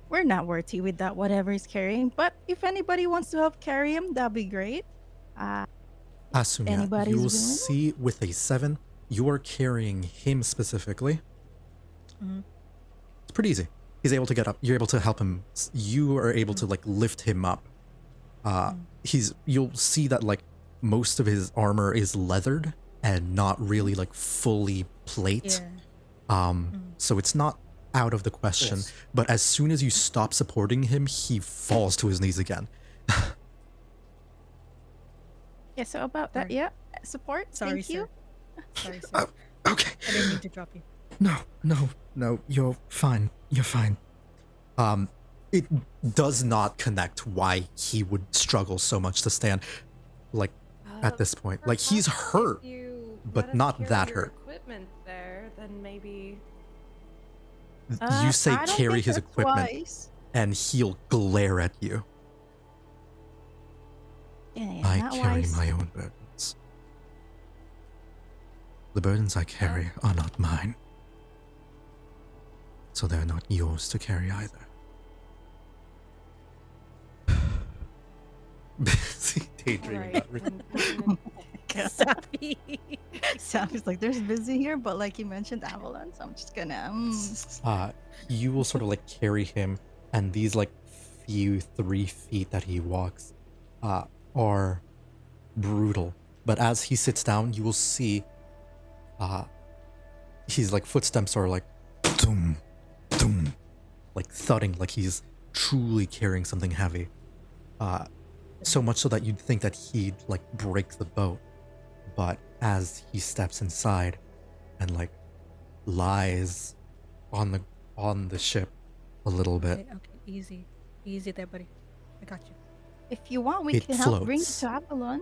we're not worthy with that. Whatever he's carrying, but if anybody wants to help carry him, that'd be great. Asunya, Anybody's you will willing? see with a 7, you are carrying him specifically. Mhm. It's pretty easy. He's able to get up. You're able to help him. You are able to like lift him up. You'll see that like most of his armor is leathered and not really like fully plate. Yeah. So it's not out of the question. Yes. But as soon as you stop supporting him, he falls to his knees again. Yeah. So about that, Sorry. yeah. Support. Sorry, Thank you. sir. Sorry, sir. Okay. I didn't mean to drop you. No, you're fine. You're fine. It does not connect why he would struggle so much to stand, like, at this point. Like, he's Perhaps hurt, if you but let us not carry that your hurt. Equipment there, then maybe. You say I don't carry think his that's equipment, wise. and he'll glare at you. Yeah, I not carry wise. my own burdens. The burdens I carry are not mine. So they're not yours to carry either. Busy daydreaming. Right. about Rick. Sappy. Sounds like there's busy here, but like you mentioned ambulance, I'm just gonna You will sort of like carry him, and these like few 3 feet that he walks are brutal. But as he sits down, you will see his like footsteps are like doom, doom, like thudding, like he's truly carrying something heavy. So much so that you'd think that he'd like break the boat. But as he steps inside and like lies on the ship a little bit, Okay, easy. Easy there, buddy. I got you. if you want, we It can help bring you floats. to Avalon.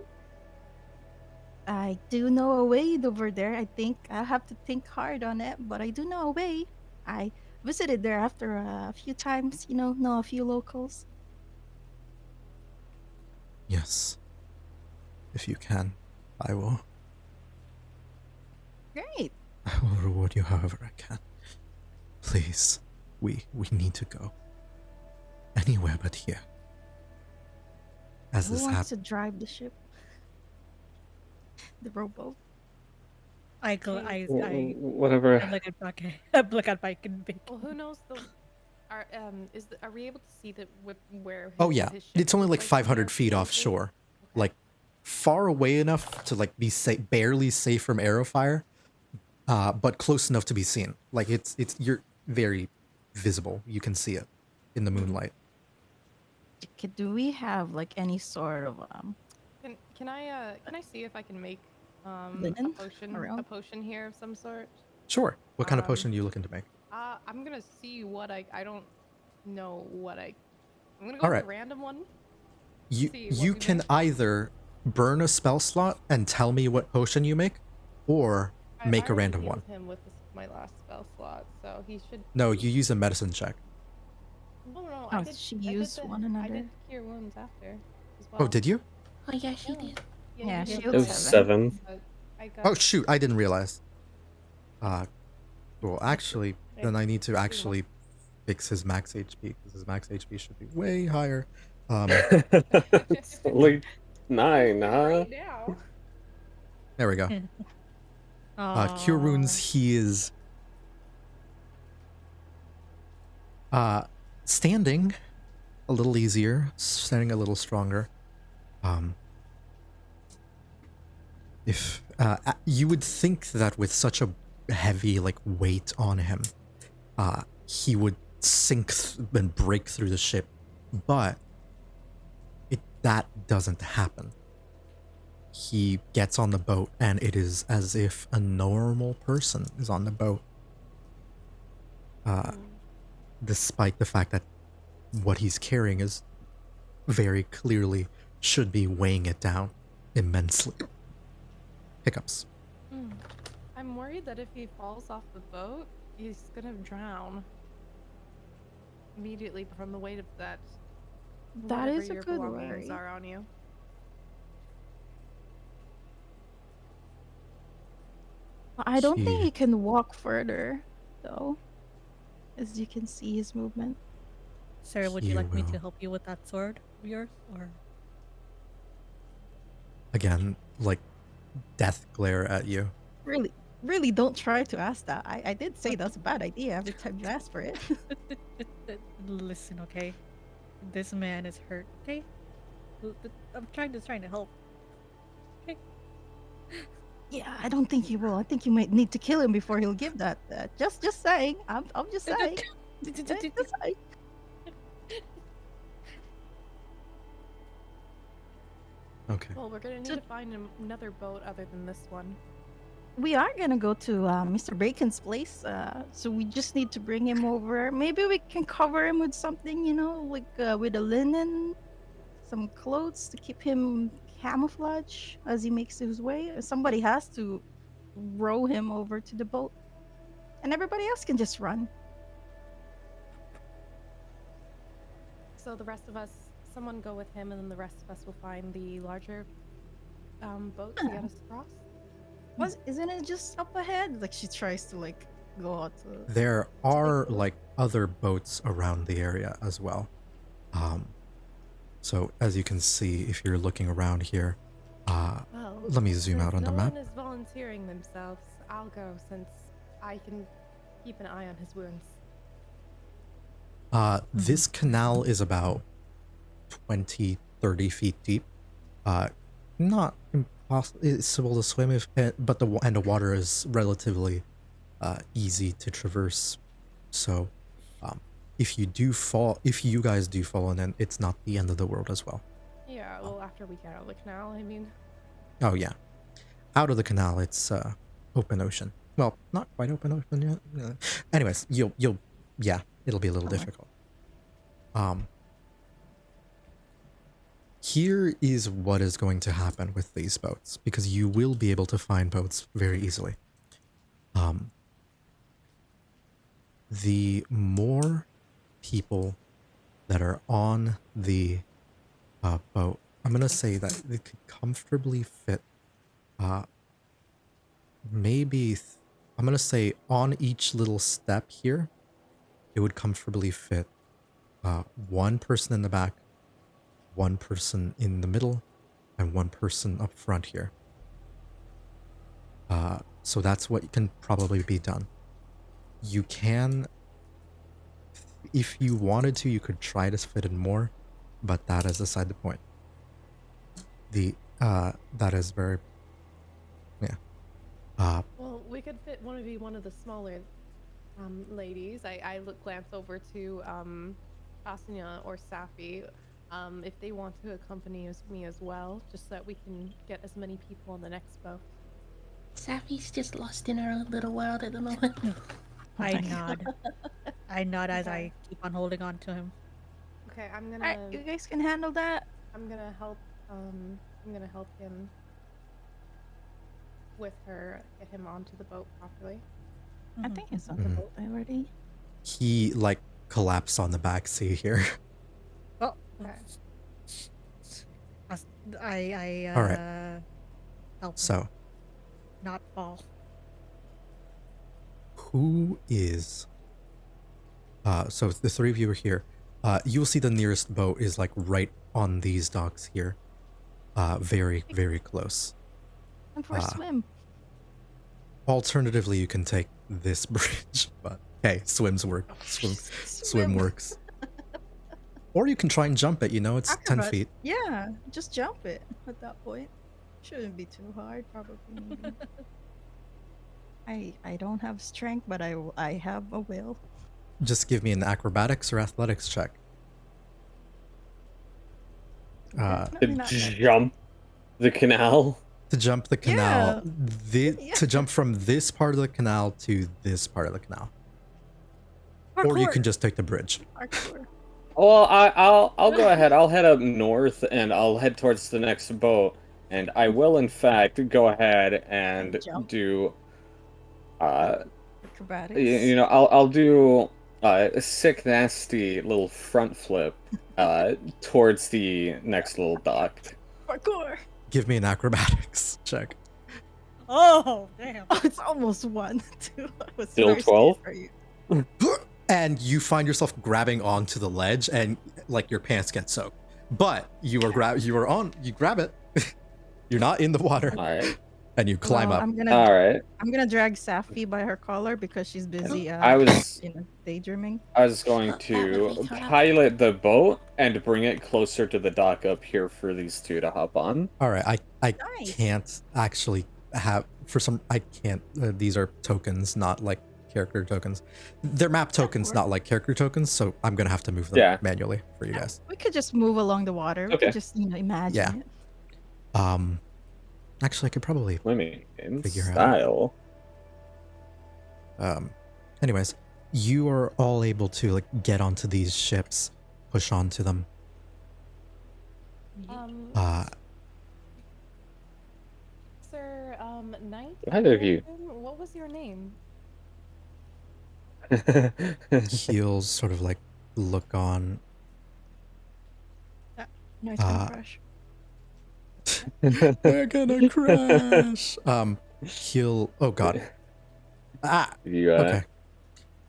I do know a way over there. I think I have to think hard on it, but I do know a way. I visited there after a few times, know a few locals. yes, if you can, I will. Great. I will reward you however I can. Please, we need to go. Anywhere but here. As Who this wants happens, to drive the ship? The rowboat. Whatever. I look at Bucket. I look at Mike and Bacon. Well, who knows the are we able to see the where Oh his, yeah, his ship it's only is, like from 500 there feet physically? offshore, Okay. like far away enough to like be barely safe from arrow fire, but close enough to be seen. Like it's you're very visible. You can see it in the moonlight. Do we have like any sort of Can I see if I can make Linen a around? potion here of some sort? Sure. What kind of Um, potion are you looking to make? I'm gonna see what I don't know what I'm gonna go All with right. a random one. You see what you we can make. either burn a spell slot and tell me what potion you make, or make a I already random healed one. him with my last spell slot, so he should. No, you use a medicine check. No, Oh, she used one I another. did cure wounds after as well. Oh, did you? Oh yeah, she Yeah. did. Yeah, you she did healed It was my 7. but I got. Oh shoot, I didn't realize. Well, actually, Yeah, then I need to do actually fix his max HP because his max HP should be way higher. It's only 9, huh? Right now. There we go. Cure wounds. He is standing a little easier, standing a little stronger. If you would think that with such a heavy like weight on him, he would sink and break through the ship, but that doesn't happen. He gets on the boat, and it is as if a normal person is on the boat. Despite the fact that what he's carrying is very clearly should be weighing it down immensely. Hiccups. I'm worried that if he falls off the boat, he's gonna drown immediately from the weight of that. That whatever is a your good belongings worry. are on you. I don't think He- he can walk further, though. As you can see his movement. Sir, would He you like me will. to help you with that sword of yours, or Again, like death glare at you. Really don't try to ask that. I did say that's a bad idea every time you ask for it. listen, okay? This man is hurt, okay? I'm trying to help. Yeah, I don't think he will. I think you might need to kill him before he'll give that. Just saying. I'm just saying. Just saying. Okay. Well, we're gonna need So- to find another boat other than this one. We are gonna go to Mr. Bacon's place, so we just need to bring him over. Maybe we can cover him with something, like with a linen, some clothes to keep him camouflage as he makes his way. Somebody has to row him over to the boat, and everybody else can just run. So the rest of us, someone go with him, and then the rest of us will find the larger boat to get us across. Isn't it just up ahead? Like she tries to like go out to. There are like other boats around the area as well. So as you can see, if you're looking around here, Well, let me zoom since out on the no map. one is volunteering themselves, I'll go since I can keep an eye on his wounds. This canal is about 20, 30 feet deep. Not impossible to swim if, but the water is relatively easy to traverse. So, if you guys do fall in, then it's not the end of the world as well. Yeah, well, after we get out of the canal, I mean. Oh yeah, out of the canal, it's open ocean. Well, not quite open ocean yet. Anyways, it'll be a little difficult. Here is what is going to happen with these boats, because you will be able to find boats very easily. The more people that are on the boat, I'm gonna say that it could comfortably fit maybe I'm gonna say on each little step here, it would comfortably fit one person in the back, one person in the middle, and one person up front here. So that's what can probably be done. You can, if you wanted to, you could try to fit in more, but that is aside the point. That is very, yeah. Well, we could fit one of the smaller ladies. I glance over to Asanya or Safi, if they want to accompany me as well, just so that we can get as many people on the next boat. Safi's just lost in her own little world at the moment. I nod. I nod as I keep on holding on to him. Okay, I'm Alright, you guys can handle that. gonna help him with her, get him onto the boat properly. I think it's on the Mhm. boat already. He like collapsed on the back seat here. Oh. Okay. I All right. help him So, not fall. who is? So the three of you are here. You'll see the nearest boat is like right on these docks here. Very, very close. And for a swim. Alternatively, you can take this bridge, but hey, swims work. Swim works. Or you can try and jump it. You know, it's 10 Acrobat. feet. Yeah, just jump it at that point. Shouldn't be too hard, probably. Maybe. I don't have strength, but I have a will. Just give me an acrobatics or athletics check. Definitely not that. Jump the canal. To jump the canal, Yeah. to jump from this part of the canal to this part of the canal, or you Parkour. can just take the bridge. Parkour. Well, I'll go ahead. I'll head up north and I'll head towards the next boat, and I will in fact go ahead and Jump. do. Acrobatics. You know, I'll do a sick, nasty little front flip towards the next little dock. Parkour. Give me an acrobatics check. Oh, damn. Oh, it's almost one. Too. I was Still very scared 12? for you. And you find yourself grabbing onto the ledge, and like your pants get soaked. But you grab it. You're not in the water, All right, and you climb Well, up. I'm all right. gonna drag Safi by her collar because she's busy. I was daydreaming. I was going That would to be tough. pilot the boat and bring it closer to the dock up here for these two to hop on. All right, I Nice. can't actually have I can't. These are tokens, not like character tokens. They're map tokens, work. not like character tokens. So I'm gonna have to move them Yeah. manually for you guys. We could just move along the water. We Okay. could just imagine Yeah. it. Actually, I could probably. Swimming in Figure out. style. Anyways, you are all able to like get onto these ships, push onto them. Sir, Knight. Either of you. What was your name? He'll sort of like look on. No, it's gonna Uh, crash. We're gonna crash. He'll. Oh God. Ah. You, Okay.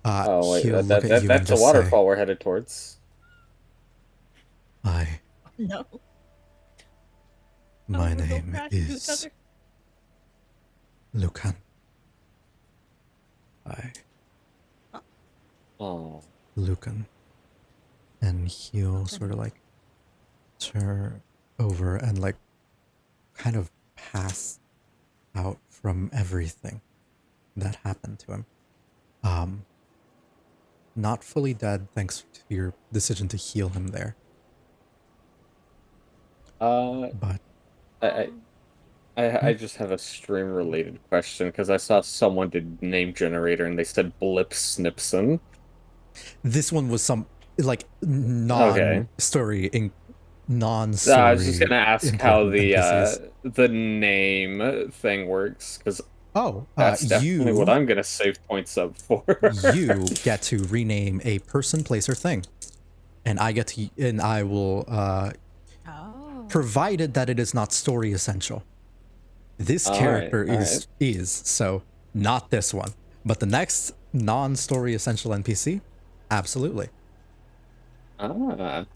oh wait, He'll that, look at that, you that's and a just say, waterfall we're headed towards. "Hi, No. my we're both name crashing into each is other. Lucan. Hi, Oh, Lucan." And he'll sort of like turn over and like kind of pass out from everything that happened to him. Not fully dead thanks to your decision to heal him there, but I just have a stream related question because I saw someone did name generator and they said Blip Snipson. this one was some like non-story in non-story. I was just gonna ask how important NPCs. the name thing works because that's definitely you what I'm gonna save points up for. you get to rename a person, place, or thing, and I will Oh. provided that it is not story essential. This All character right, is so not this one, but the next non-story essential NPC, absolutely. All right.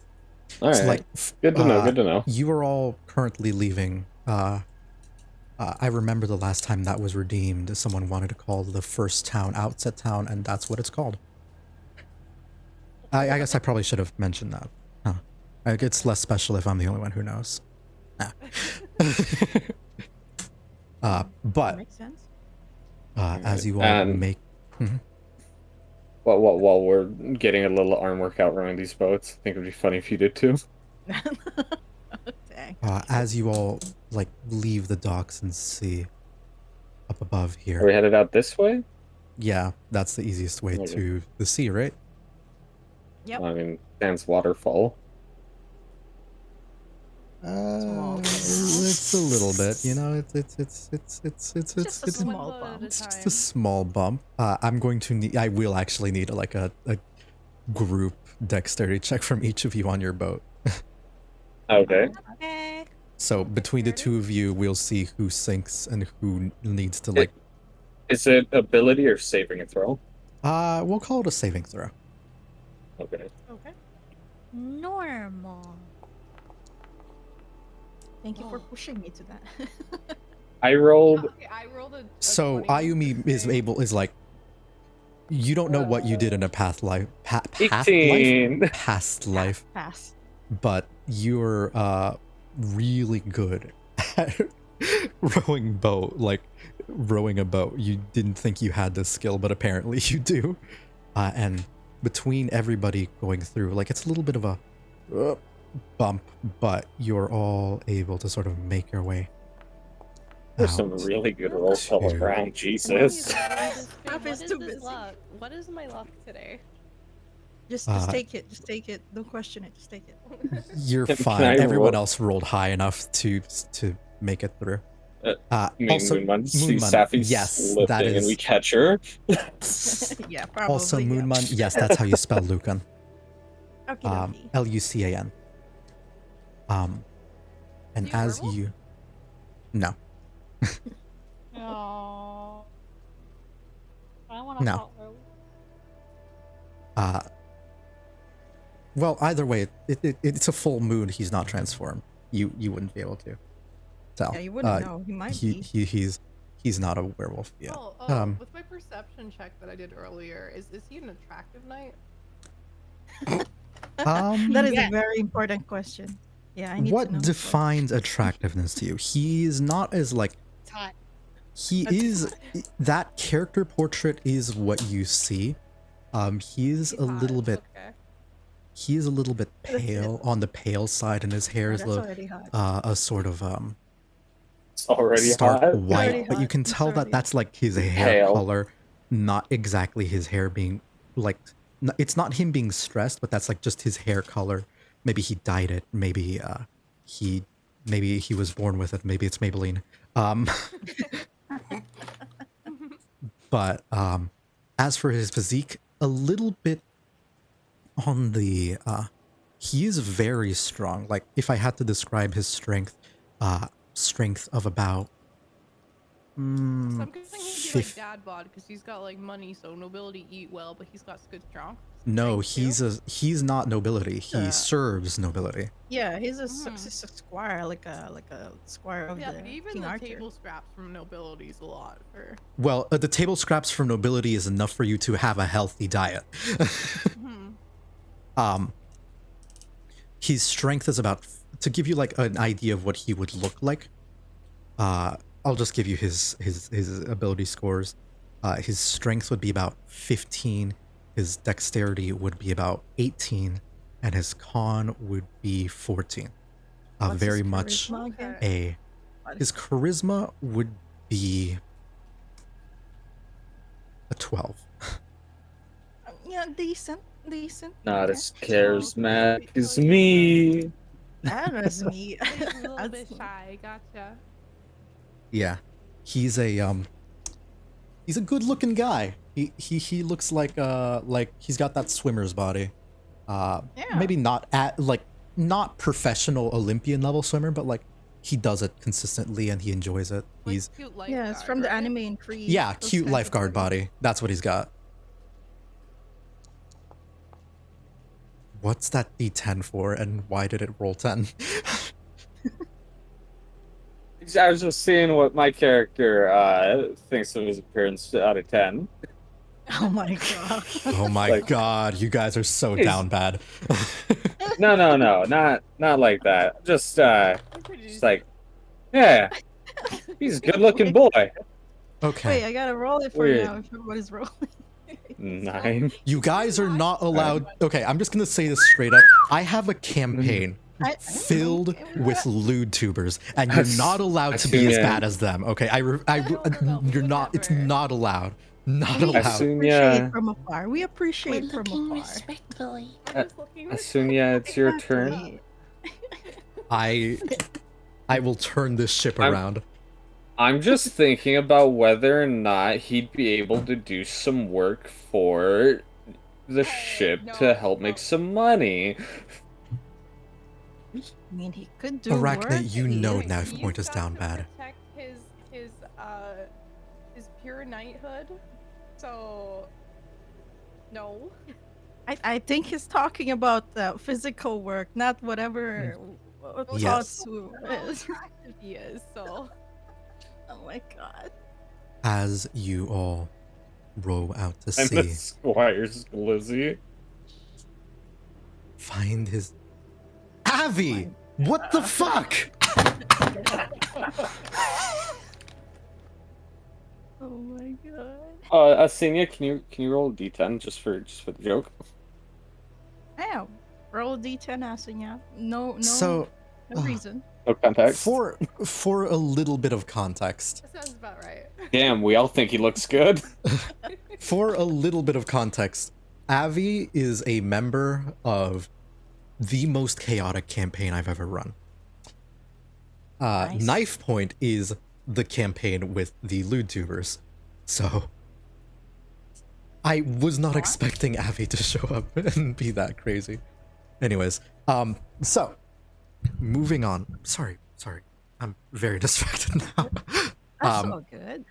So like, Good to know. Good to know. You are all currently leaving I remember the last time that was redeemed, someone wanted to call the first town Outset Town, and that's what it's called. I guess I probably should have mentioned that. Huh. It's less special if I'm the only one who knows. Nah. But Makes sense. as you all And- make... Mhm. While we're getting a little arm workout around these boats, I think it'd be funny if you did too. Dang. As you all like leave the docks and sea up above Are we here, headed out this way? yeah, that's the easiest way Okay. to the sea, right? Yep. I mean, Dan's waterfall. Small. It's a little bit, you know. It's Just a small One boat at bump. a it's just a time. small bump. I'm going to need. I will actually need a group dexterity check from each of you on your boat. Okay. Okay. So between the two of you, we'll see who sinks and who needs to like. Is it ability or saving a throw? We'll call it a saving throw. Okay. Okay. Normal. Thank you for pushing me to that. I rolled. Okay, I rolled a So 20 Ayumi is like. You don't know what you did in a past life, past 18. life, Pass. but you're really good at rowing a boat. You didn't think you had this skill, but apparently you do. And between everybody going through, like, it's a little bit of a bump, but you're all able to sort of make your way There's some out. really good rolls all Two. around. Jesus. What is is too this busy. luck? What is my luck today? Just take it. Just take it. Don't question it. Just take it. You're Can fine. I Everyone roll? else rolled high enough to make it through. You mean Also, Moonman? See Moonman, Safi yes, slipping that and is- we catch her. Yeah, probably. Also, yeah. Moonman. Yes, that's how you spell Lucan. Okie Lucan. And Do you as werewolf? you, no, Oh. I want to No. hot roll. well, either way, it's a full moon. He's not transformed. You wouldn't be able to tell. Yeah, you wouldn't know. He might be. He's not a werewolf yet. Oh, with my perception check that I did earlier, is he an attractive knight? That is Yeah. a very important question. Yeah, I need to know. What as well. defines attractiveness to you? He's not as like It's hot. he That's is. That character portrait is what you see. He's a He's hot, little bit. Okay. He is a little bit That's it. pale on the pale side, and his hair Oh, is that's already hot. a sort of It's already stark hot. white, Already but you hot. can It's tell that already- that's like his hair Pale. color, not exactly his hair being like. It's not him being stressed, but that's like just his hair color. Maybe he dyed it. Maybe he was born with it. Maybe it's Maybelline. But as for his physique, a little bit on the he is very strong. Like if I had to describe his strength, strength of about So I'm guessing he'd be like fif- dad bod because he's got like money, so nobility eat well, but he's got good strong. no, strength, too? he's not nobility. He Yeah. serves nobility. Yeah, he's a, Mhm. he's a squire, like a squire of Yeah, the but even King the Arthur. table scraps from nobility is a lot for. Well, the table scraps from nobility is enough for you to have a healthy diet. His strength is about, to give you like an idea of what he would look like. I'll just give you his ability scores. His strength would be about 15, his dexterity would be about 18, and his con would be 14. What's his Very much charisma again? a. His charisma would be a 12. Yeah, decent. Not okay. as charismatic as me. That was me. He's a little That's- bit shy. Gotcha. Yeah, he's a good-looking guy. He looks like he's got that swimmer's body. Yeah. Maybe not at like not professional Olympian level swimmer, but like he does it consistently and he enjoys it. Like He's cute Yeah, it's from the lifeguard, right? anime and Creed. yeah, those cute kinds of lifeguard body. That's what he's got. What's that D10 for, and why did it roll 10? I was just seeing what my character thinks of his appearance out of 10. Oh my god. Oh my Like- god, you guys are so He's- down bad. No, not like that. Just like, yeah, he's a good-looking boy. Okay. Wait, I gotta roll it for Weird. you now. If everybody's rolling. 9. You guys are not allowed. Okay, I'm just gonna say this straight up. I have a campaign filled with lewd tubers, and you're not allowed to be as Asunya. bad as them. Okay, you're not. It's not allowed. Not We allowed. appreciate from afar. We We're appreciate from looking afar. respectfully. I'm just looking Asunya, it's your turn. Exactly. I will turn this ship I'm- around. I'm just thinking about whether or not he'd be able to do some work for the ship to help make some money. I mean, he could do Arachne, work. you know He- knife He's point is got down to bad. Protect his pure knighthood. So no. I think he's talking about physical work, not whatever Yes. Tatsu is. He is so. Oh my god. As you all row out to And the sea, squire's glizzy. find his. Avi! What the fuck? Oh my god. Asunya, can you roll a d10 just for the joke? Damn. Roll D10, Asunya. No So, reason. No context. for a little bit of context, That sounds about right. Damn, we all think he looks good. for a little bit of context, Avi is a member of the most chaotic campaign I've ever run. Nice. Knife Point is the campaign with the lewd tubers, so I was not expecting Avi to show up and be that crazy. Anyways, so moving on. Sorry, I'm very distracted now. That's all good.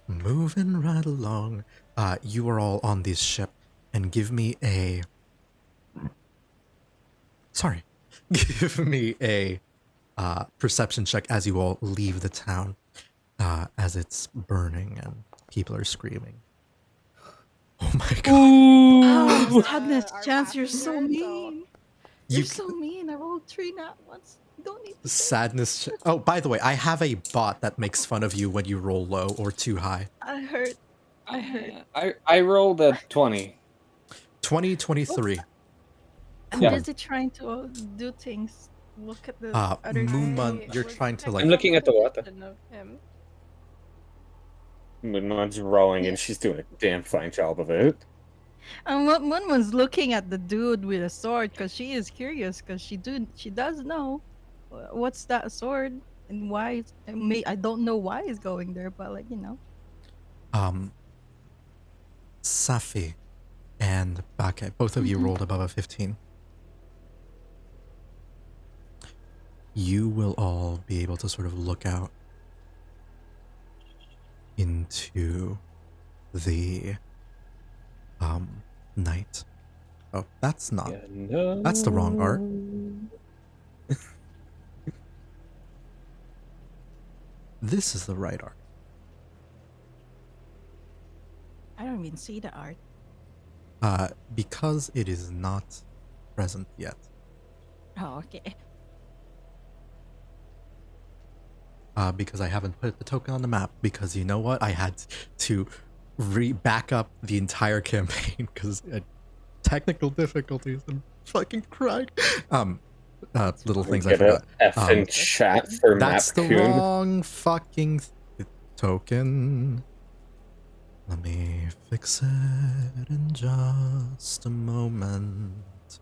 Moving right along. You are all on this ship, and give me a. Sorry, give me a perception check as you all leave the town, as it's burning and people are screaming. Oh my god! Oh, sadness, Our Chance, you're so passengers, mean. You're so mean. I rolled 3 nat ones. You don't need to say Sadness. Oh, by the way, I have a bot that makes fun of you when you roll low or too high. I heard. I heard. I rolled a 20. 2023. I'm Yeah. busy trying to do things. Look at the other Moon guy. Month, you're trying to, like- I'm looking at the what? Of him. Moon's rowing and she's doing a damn fine job of it. And Moon was looking at the dude with a sword because she is curious because she does know what's that sword and why. I don't know why it's going there, but like Safi and Bake, both of you rolled above a 15. You will all be able to sort of look out into the night. Oh, that's not. Yeah, no. That's the wrong art. This is the right art. I don't even see the art. Because it is not present yet. Oh, okay. Because I haven't put the token on the map, because you know what? I had to back up the entire campaign because technical difficulties and fucking crying. Little things I Get a forgot. F in chat for That's the Mapcoon. wrong fucking token. Let me fix it in just a moment.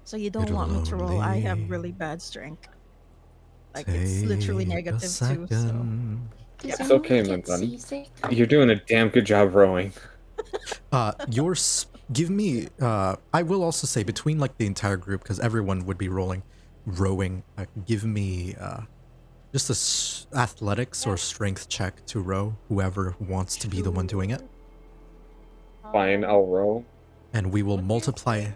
So you don't It'll want me to roll? I have only really bad strength. Like it's literally Take a negative too. So second. Does It's anyone okay, get Moon. seasick? You're doing a damn good job rowing. Give me. I will also say between like the entire group, because everyone would be rowing. Give me just a athletics or strength check to row. Whoever wants to be the one doing it, Fine, I'll row. and we will multiply.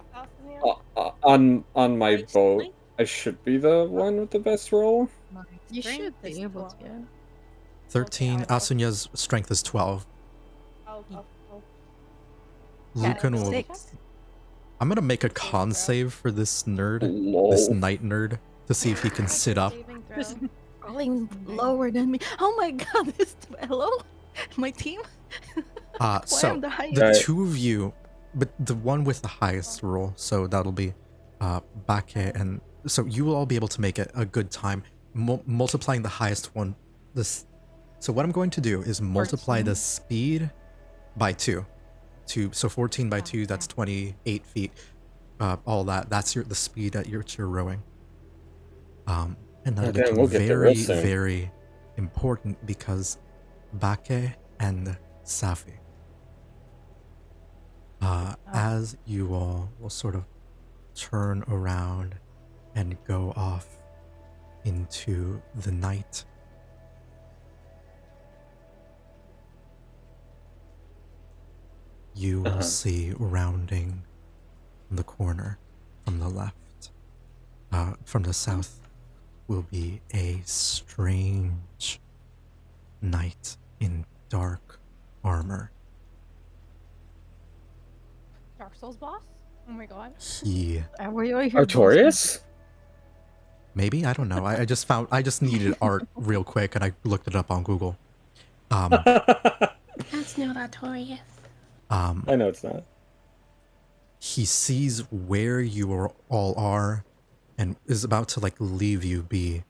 On my boat, I should be the one with the best roll. My You should strength is be able 12. to. 13. Okay, I'll- Asunya's strength is 12. I'll Yeah, Lucan will. 6. I'm gonna make a con save for this nerd, this Lol. night nerd, to see if he can sit up. saving throw. Falling lower than me. Oh my god, this hello? My team? Why So I'm the highest? the Right. two of you, but the one with the highest roll, so that'll be Bake, and so you will all be able to make it a good time. Multiplying the highest one. So what I'm going to do is multiply 14. the speed by 2. So 14 by 2, that's 28 feet. All that's the speed at which you're rowing. And that'll Okay, become we'll get there very, real soon. very important because Bake and Safi, as you all will sort of turn around and go off into the night, you will see rounding the corner from the left, from the south, will be a strange knight in dark armor. Dark Souls boss? Oh my god. He Were you here? Artorias? maybe, I don't know. I just needed art real quick and I looked it up on Google. That's not Artorias. I know it's not. He sees where you all are and is about to like leave you be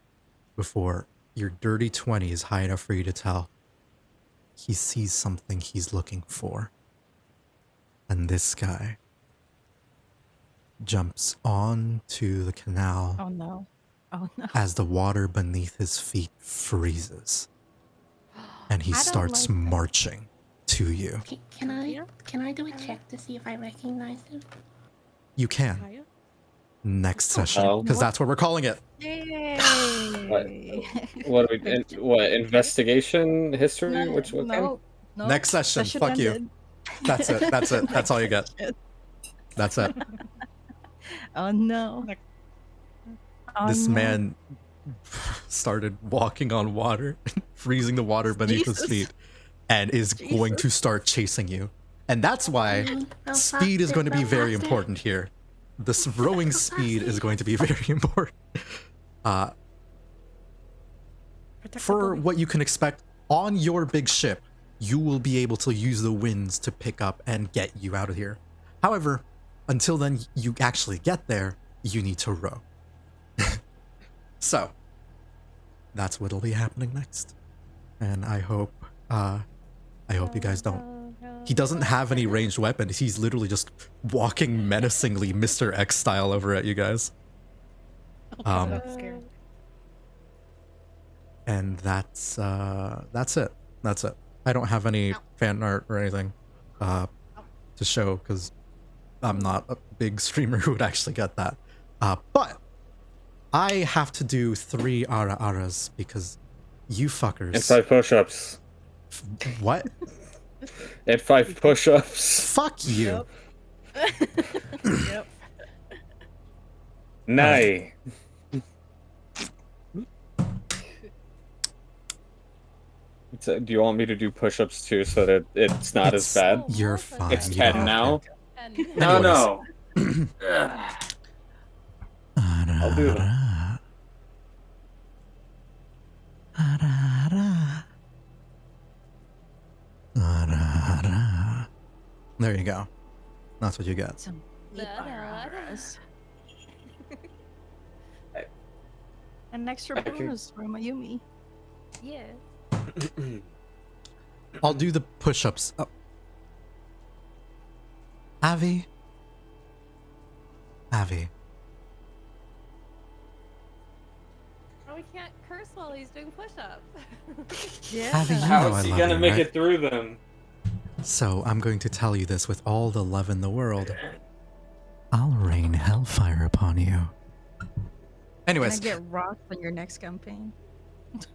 before your dirty 20 is high enough for you to tell. He sees something he's looking for. And this guy jumps onto the canal Oh no. Oh no. as the water beneath his feet freezes. And he I don't starts like that. marching to you. Can I do a check to see if I recognize him? You can. Kaya? Next session. Oh. Because that's what we're calling it. Yay! What do we? What investigation history? No, Which one? no, no. Next session. Fuck you. ended. That's it. That's it. That's all you get. That's it. Oh no. Oh, This no. man started walking on water, freezing the water beneath his Jesus. feet, and is going to start chasing you. And that's why Well, speed is faster, going to be well, very faster. important here. This rowing speed is going to be very important. For what you can expect on your big ship, you will be able to use the winds to pick up and get you out of here. However, until then, you actually get there, you need to row. So, that's what'll be happening next. And I hope you guys don't. He doesn't have any ranged weapons. He's literally just walking menacingly Mr. X style over at you guys. That's scary. And that's it. That's it. I don't have any fan art or anything to show because I'm not a big streamer who would actually get that. But I have to do 3 ara aras because you fuckers. And 5 push-ups. What? And 5 push-ups. Fuck you. Yep. Nay. Do you want me to do push-ups too, so that it's not as bad? You're fine. It's you 10 don't have now. to. And No, no. I'll do them. There you go. That's what you get. Some deep aras. An extra can- bonus from Mayumi. yeah. I'll do the push-ups. Oh. Avi. Avi. Oh, we can't curse while he's doing push-ups. Yeah. Avi, you How know I is he love gonna you, make right? it through them? So I'm going to tell you this with all the love in the world. I'll rain hellfire upon you. Can I Anyways, get rocked on your next campaign?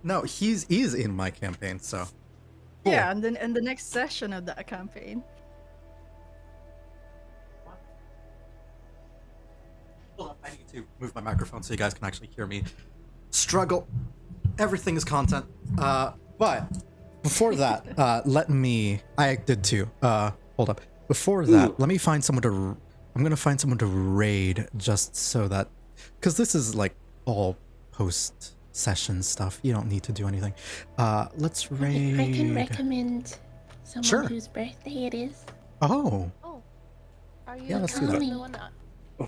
no, he's in my campaign, so. Cool. Yeah, and then in the next session of that campaign. I need to move my microphone so you guys can actually hear me struggle. Everything is content. But before that, I did too. Hold up. Before that, let me find someone to. I'm gonna find someone to raid just so that, because this is like all post session stuff. You don't need to do anything. Let's raid. I can recommend someone Sure. whose birthday it is. Oh, Oh, are you Yeah, let's do that. the one that?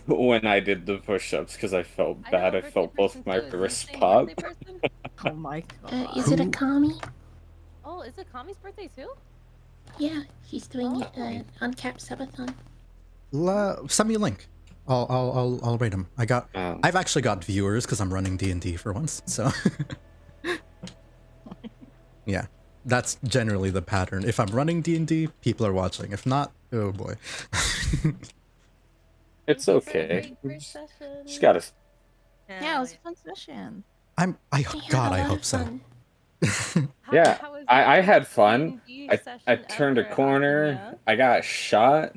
When I did the push-ups because I felt I know, bad, I birthday felt both person my too. Is it the wrists same pop. birthday person? Oh my god. Is it a Who- Kami? Oh, is it Kami's birthday too? Yeah, she's doing Oh. uncapped subathon. send me a link. I'll rate them. Um, I've actually got viewers because I'm running D&D for once. So yeah, that's generally the pattern. If I'm running D&D, people are watching. If not, oh boy. it's Thank you for a okay. great first session. Just gotta. Yeah, it was a fun session. We had God, a I lot hope of so. fun. Yeah, how was I your had first fun. D&D I session turned a ever, corner. Akanya? I got shot.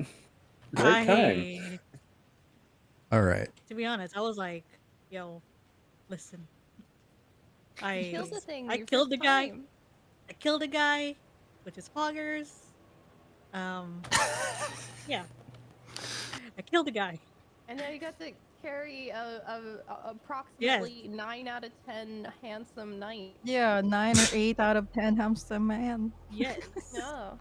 Great time. All right. To be honest, I was like, yo, listen. You killed the thing. I your killed first the guy. time. I killed a guy with his poggers. Yeah. I killed a guy. And now you got to carry a approximately 9 out of 10 handsome knight. Yeah, 9 or 8 out of 10 hamster man. Yes. No.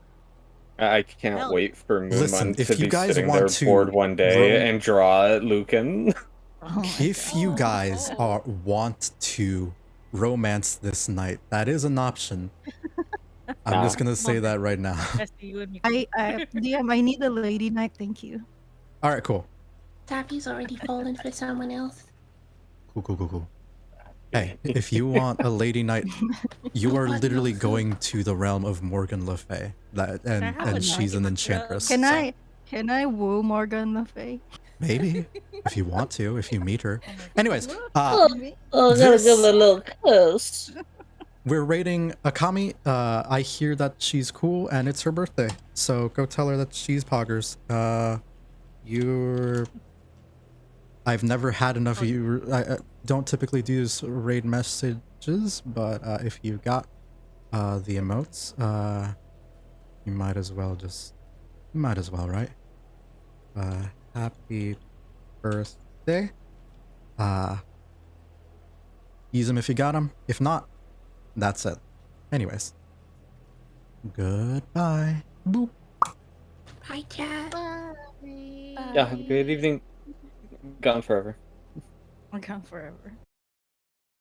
I can't Hell. wait for Listen, Moonman if to you be guys sitting want there to bored one day roll- and draw Lucan. Oh my If god. you Oh, guys oh. want to romance this night, that is an option. I'm just gonna say that right now. Jesse, you and me. DM, I need a lady knight, thank you. All right, cool. Taffy's already fallen for someone else. Cool. Hey, if you want a lady knight, you are What literally else? going to the realm of Morgan Le Fay. And she's an enchantress. Can so can I woo Morgan Le Fay? maybe if you want to, if you meet her. Anyways, Me? Oh, I gotta give This- it a little kiss. we're rating Akami. I hear that she's cool and it's her birthday, so go tell her that she's poggers. I've never had enough of you. I don't typically do this raid messages, but if you got the emotes, you might as well right? Happy birthday. Use them if you got them. If not, that's it. Anyways, goodbye. Boop. Bye, chat. Yeah, have a good evening. Gone forever. I'm gone forever.